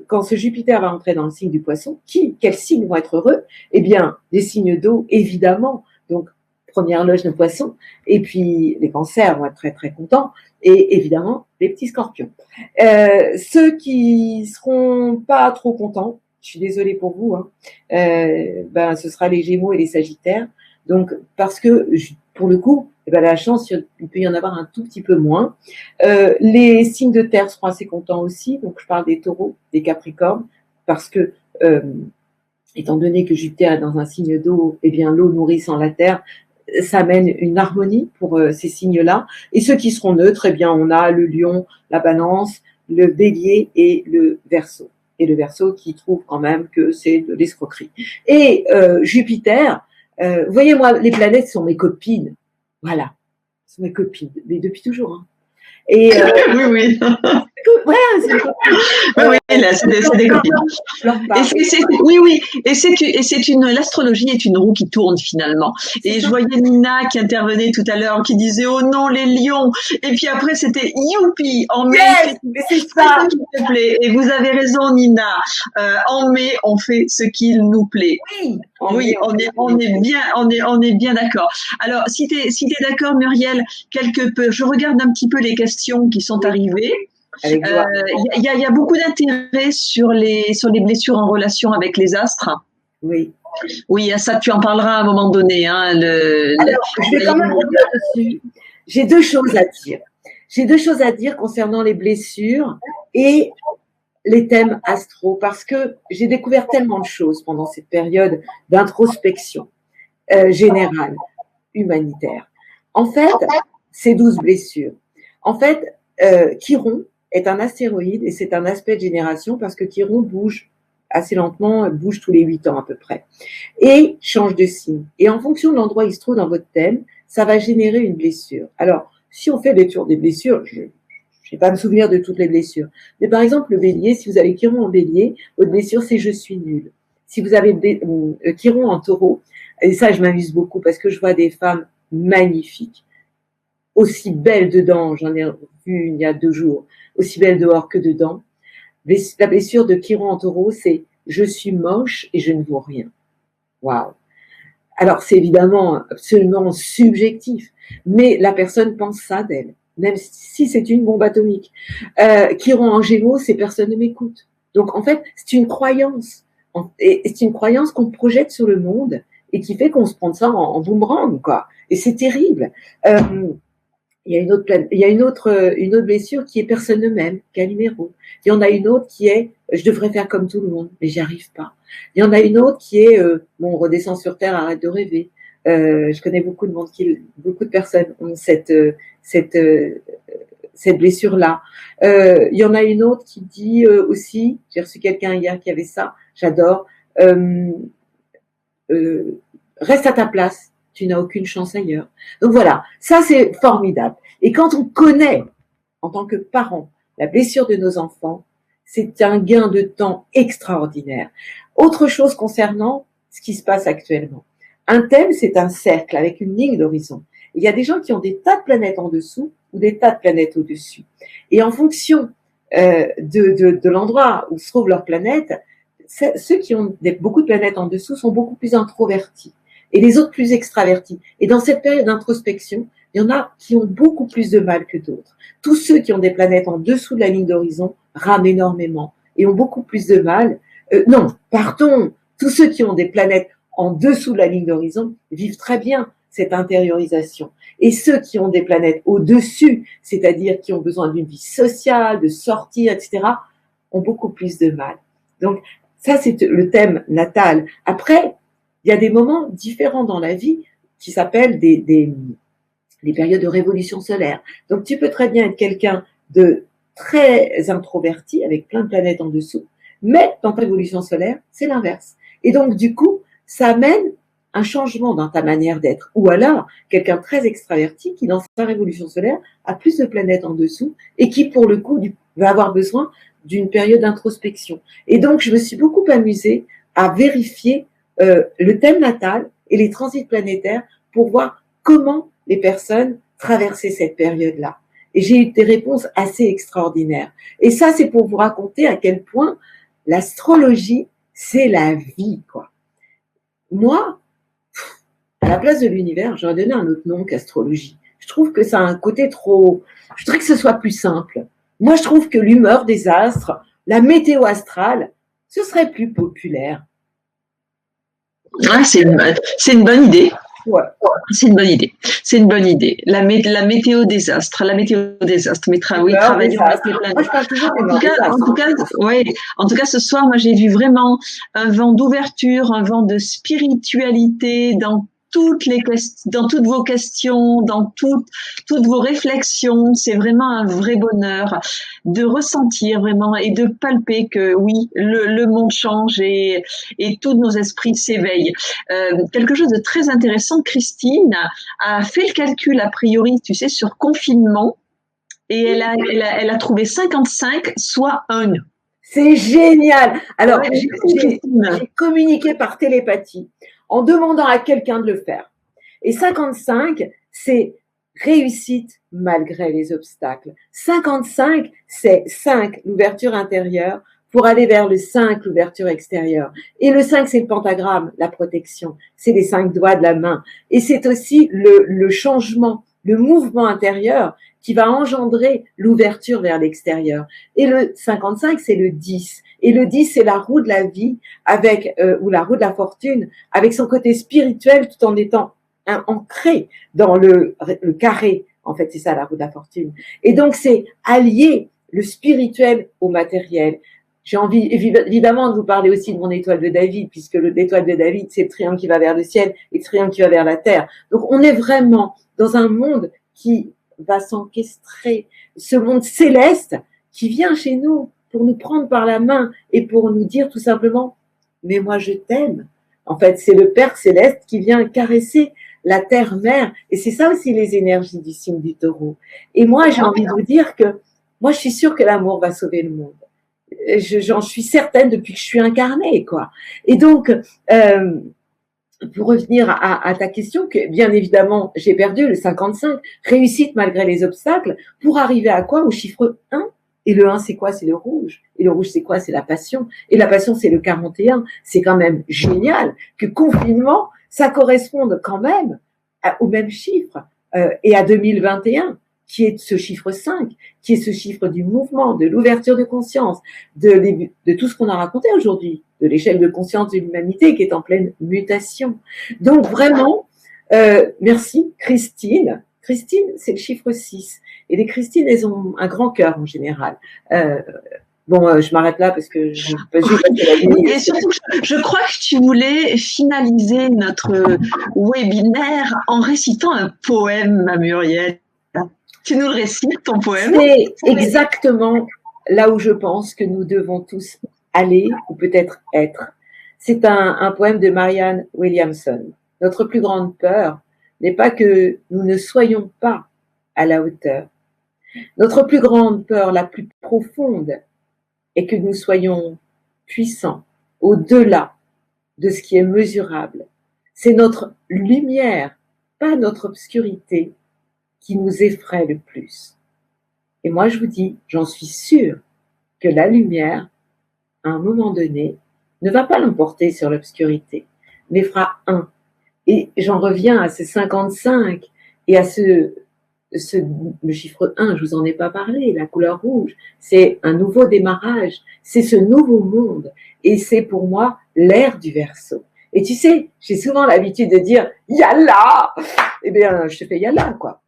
quand ce Jupiter va entrer dans le signe du Poisson, quels signes vont être heureux? Eh bien, les signes d'eau, évidemment. Donc, première loge de Poisson. Et puis, les Cancers vont être très, très contents. Et évidemment, les petits Scorpions. Ceux qui seront pas trop contents, je suis désolée pour vous, hein, ce sera les Gémeaux et les Sagittaires. Donc, parce que, pour le coup, la chance, il peut y en avoir un tout petit peu moins. Les signes de terre seront assez contents aussi. Donc, je parle des Taureaux, des Capricornes, parce que, étant donné que Jupiter est dans un signe d'eau, eh bien, l'eau nourrissant la terre, ça amène une harmonie pour ces signes-là. Et ceux qui seront neutres, eh bien, on a le Lion, la Balance, le Bélier et le Verseau. Et le Verseau qui trouve quand même que c'est de l'escroquerie. Et Jupiter, vous voyez, moi, les planètes sont mes copines. Voilà, sont mes copines, mais depuis toujours. Hein. Et oui, oui. Voilà, c'est des copines. Oui, oui, là, c'est des copines. Oui, oui. L'astrologie est une roue qui tourne finalement. Et je voyais Nina qui intervenait tout à l'heure, qui disait oh non les lions. Et puis après c'était youpi en mai. Yes, c'est ça. Qui te plaît. Et vous avez raison Nina. En mai on fait ce qu'il nous plaît. Oui, on est bien d'accord. Alors si t'es d'accord Muriel, je regarde un petit peu les questions qui sont arrivées. Il y a beaucoup d'intérêt sur les blessures en relation avec les astres. Oui. Oui, ça tu en parleras à un moment donné. Hein, Alors, je vais quand même revenir dessus. J'ai deux choses à dire. J'ai deux choses à dire concernant les blessures et les thèmes astro, parce que j'ai découvert tellement de choses pendant cette période d'introspection générale, humanitaire. En fait, ces 12 blessures. En fait, Chiron est un astéroïde et c'est un aspect de génération parce que Chiron bouge assez lentement, bouge tous les 8 ans à peu près, et change de signe. Et en fonction de l'endroit où il se trouve dans votre thème, ça va générer une blessure. Alors, si on fait des tours des blessures, je ne vais pas me souvenir de toutes les blessures, mais par exemple, le bélier, si vous avez Chiron en bélier, votre blessure, c'est « je suis nul ». Si vous avez Chiron en taureau, et ça, je m'amuse beaucoup parce que je vois des femmes magnifiques, aussi belles dedans, j'en ai vu il y a 2 jours, aussi belles dehors que dedans. La blessure de Chiron en taureau, c'est « je suis moche et je ne vaux rien ». Waouh. Alors, c'est évidemment absolument subjectif, mais la personne pense ça d'elle, même si c'est une bombe atomique. Chiron en gémeaux, c'est « personne ne m'écoute ». Donc, en fait, c'est une croyance. Et c'est une croyance qu'on projette sur le monde et qui fait qu'on se prend ça en boomerang, quoi. Et c'est terrible. Il y a une autre blessure qui est personne ne m'aime, qui est un numéro. Il y en a une autre qui est je devrais faire comme tout le monde, mais j'y arrive pas. Il y en a une autre qui est bon, redescend sur terre, arrête de rêver. Je connais beaucoup de monde beaucoup de personnes ont cette, cette blessure-là. Il y en a une autre qui dit aussi, j'ai reçu quelqu'un hier qui avait ça, j'adore, reste à ta place, tu n'as aucune chance ailleurs. Donc voilà, ça c'est formidable. Et quand on connaît, en tant que parent, la blessure de nos enfants, c'est un gain de temps extraordinaire. Autre chose concernant ce qui se passe actuellement. Un thème, c'est un cercle avec une ligne d'horizon. Il y a des gens qui ont des tas de planètes en dessous ou des tas de planètes au-dessus. Et en fonction de l'endroit où se trouve leur planète, ceux qui ont beaucoup de planètes en dessous sont beaucoup plus introvertis et les autres plus extravertis. Et dans cette période d'introspection, il y en a qui ont beaucoup plus de mal que d'autres. Tous ceux qui ont des planètes en dessous de la ligne d'horizon rament énormément et ont beaucoup plus de mal. Tous ceux qui ont des planètes en dessous de la ligne d'horizon vivent très bien cette intériorisation. Et ceux qui ont des planètes au-dessus, c'est-à-dire qui ont besoin d'une vie sociale, de sortir, etc., ont beaucoup plus de mal. Donc, ça, c'est le thème natal. Après, il y a des moments différents dans la vie qui s'appellent des périodes de révolution solaire. Donc, tu peux très bien être quelqu'un de très introverti, avec plein de planètes en dessous, mais dans ta révolution solaire, c'est l'inverse. Et donc, du coup, ça amène un changement dans ta manière d'être. Ou alors, quelqu'un très extraverti qui, dans sa révolution solaire, a plus de planètes en dessous et qui, pour le coup, va avoir besoin d'une période d'introspection. Et donc, je me suis beaucoup amusée à vérifier le thème natal et les transits planétaires pour voir comment les personnes traversaient cette période-là. Et j'ai eu des réponses assez extraordinaires. Et ça, c'est pour vous raconter à quel point l'astrologie, c'est la vie, quoi. Moi, à la place de l'univers, j'aurais donné un autre nom qu'astrologie. Je trouve que ça a un côté trop... Je voudrais que ce soit plus simple. Moi, je trouve que l'humeur des astres, la météo astrale, ce serait plus populaire. Ah, c'est une bonne idée. Ouais. C'est une bonne idée. C'est une bonne idée. La météo des astres, mais travaillons avec les planètes. Moi, je parle toujours en tout cas, ce soir, moi, j'ai vu vraiment un vent d'ouverture, un vent de spiritualité dans toutes vos questions, dans toutes vos réflexions. C'est vraiment un vrai bonheur de ressentir vraiment et de palper que oui, le monde change et tous nos esprits s'éveillent. Quelque chose de très intéressant, Christine a fait le calcul a priori, tu sais, sur confinement et elle a trouvé 55, soit 1. C'est génial. Alors, j'ai communiqué par télépathie en demandant à quelqu'un de le faire. Et 55, c'est réussite malgré les obstacles. 55, c'est 5, l'ouverture intérieure, pour aller vers le 5, l'ouverture extérieure. Et le 5, c'est le pentagramme, la protection. C'est les 5 doigts de la main. Et c'est aussi le changement, le mouvement intérieur qui va engendrer l'ouverture vers l'extérieur. Et le 55, c'est le 10. Et le 10, c'est la roue de la vie ou la roue de la fortune, avec son côté spirituel tout en étant ancré dans le carré. En fait, c'est ça, la roue de la fortune. Et donc, c'est allier le spirituel au matériel. J'ai envie, évidemment, de vous parler aussi de mon étoile de David, puisque l'étoile de David, c'est le triangle qui va vers le ciel et le triangle qui va vers la terre. Donc, on est vraiment dans un monde qui va s'enquestrer, ce monde céleste qui vient chez nous pour nous prendre par la main et pour nous dire tout simplement « mais moi je t'aime ». En fait, c'est le Père Céleste qui vient caresser la terre-mère et c'est ça aussi les énergies du signe du Taureau. Et moi, j'ai envie de vous dire que moi, je suis sûre que l'amour va sauver le monde. J'en suis certaine depuis que je suis incarnée, quoi. Et donc, pour revenir à ta question, que bien évidemment, j'ai perdu le 55, réussite malgré les obstacles, pour arriver à quoi? Au chiffre 1. Et le 1, c'est quoi? C'est le rouge. Et le rouge, c'est quoi? C'est la passion. Et la passion, c'est le 41. C'est quand même génial que confinement, ça corresponde quand même au même chiffre et à 2021, qui est ce chiffre 5, qui est ce chiffre du mouvement, de l'ouverture de conscience, de tout ce qu'on a raconté aujourd'hui, de l'échelle de conscience de l'humanité qui est en pleine mutation. Donc vraiment, merci Christine Christine, c'est le chiffre 6. Et les Christines, elles ont un grand cœur en général. Je m'arrête là parce que j'ai passé la nuit. Et surtout, je crois que tu voulais finaliser notre webinaire en récitant un poème, ma Muriel. Tu nous le récites, ton poème? C'est exactement là où je pense que nous devons tous aller, ou peut-être être. C'est un poème de Marianne Williamson. Notre plus grande peur n'est pas que nous ne soyons pas à la hauteur. Notre plus grande peur, la plus profonde, est que nous soyons puissants, au-delà de ce qui est mesurable. C'est notre lumière, pas notre obscurité, qui nous effraie le plus. Et moi, je vous dis, j'en suis sûre, que la lumière, à un moment donné, ne va pas l'emporter sur l'obscurité, mais fera un. Et j'en reviens à ce 55 et à le chiffre 1, je vous en ai pas parlé, la couleur rouge, c'est un nouveau démarrage, c'est ce nouveau monde, et c'est pour moi l'ère du Verseau. Et tu sais, j'ai souvent l'habitude de dire Yalla, eh bien, je te fais Yalla, quoi.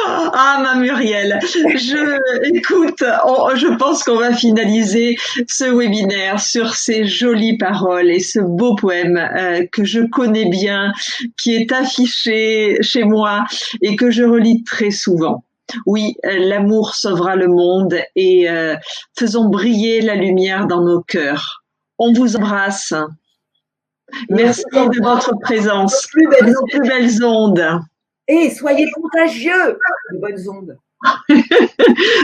Ah, ma Muriel, écoute, je pense qu'on va finaliser ce webinaire sur ces jolies paroles et ce beau poème que je connais bien, qui est affiché chez moi et que je relis très souvent. Oui, l'amour sauvera le monde et faisons briller la lumière dans nos cœurs. On vous embrasse. Merci de votre présence. Nos plus belles ondes. Et soyez contagieux de bonnes ondes.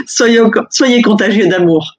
Soyez contagieux d'amour.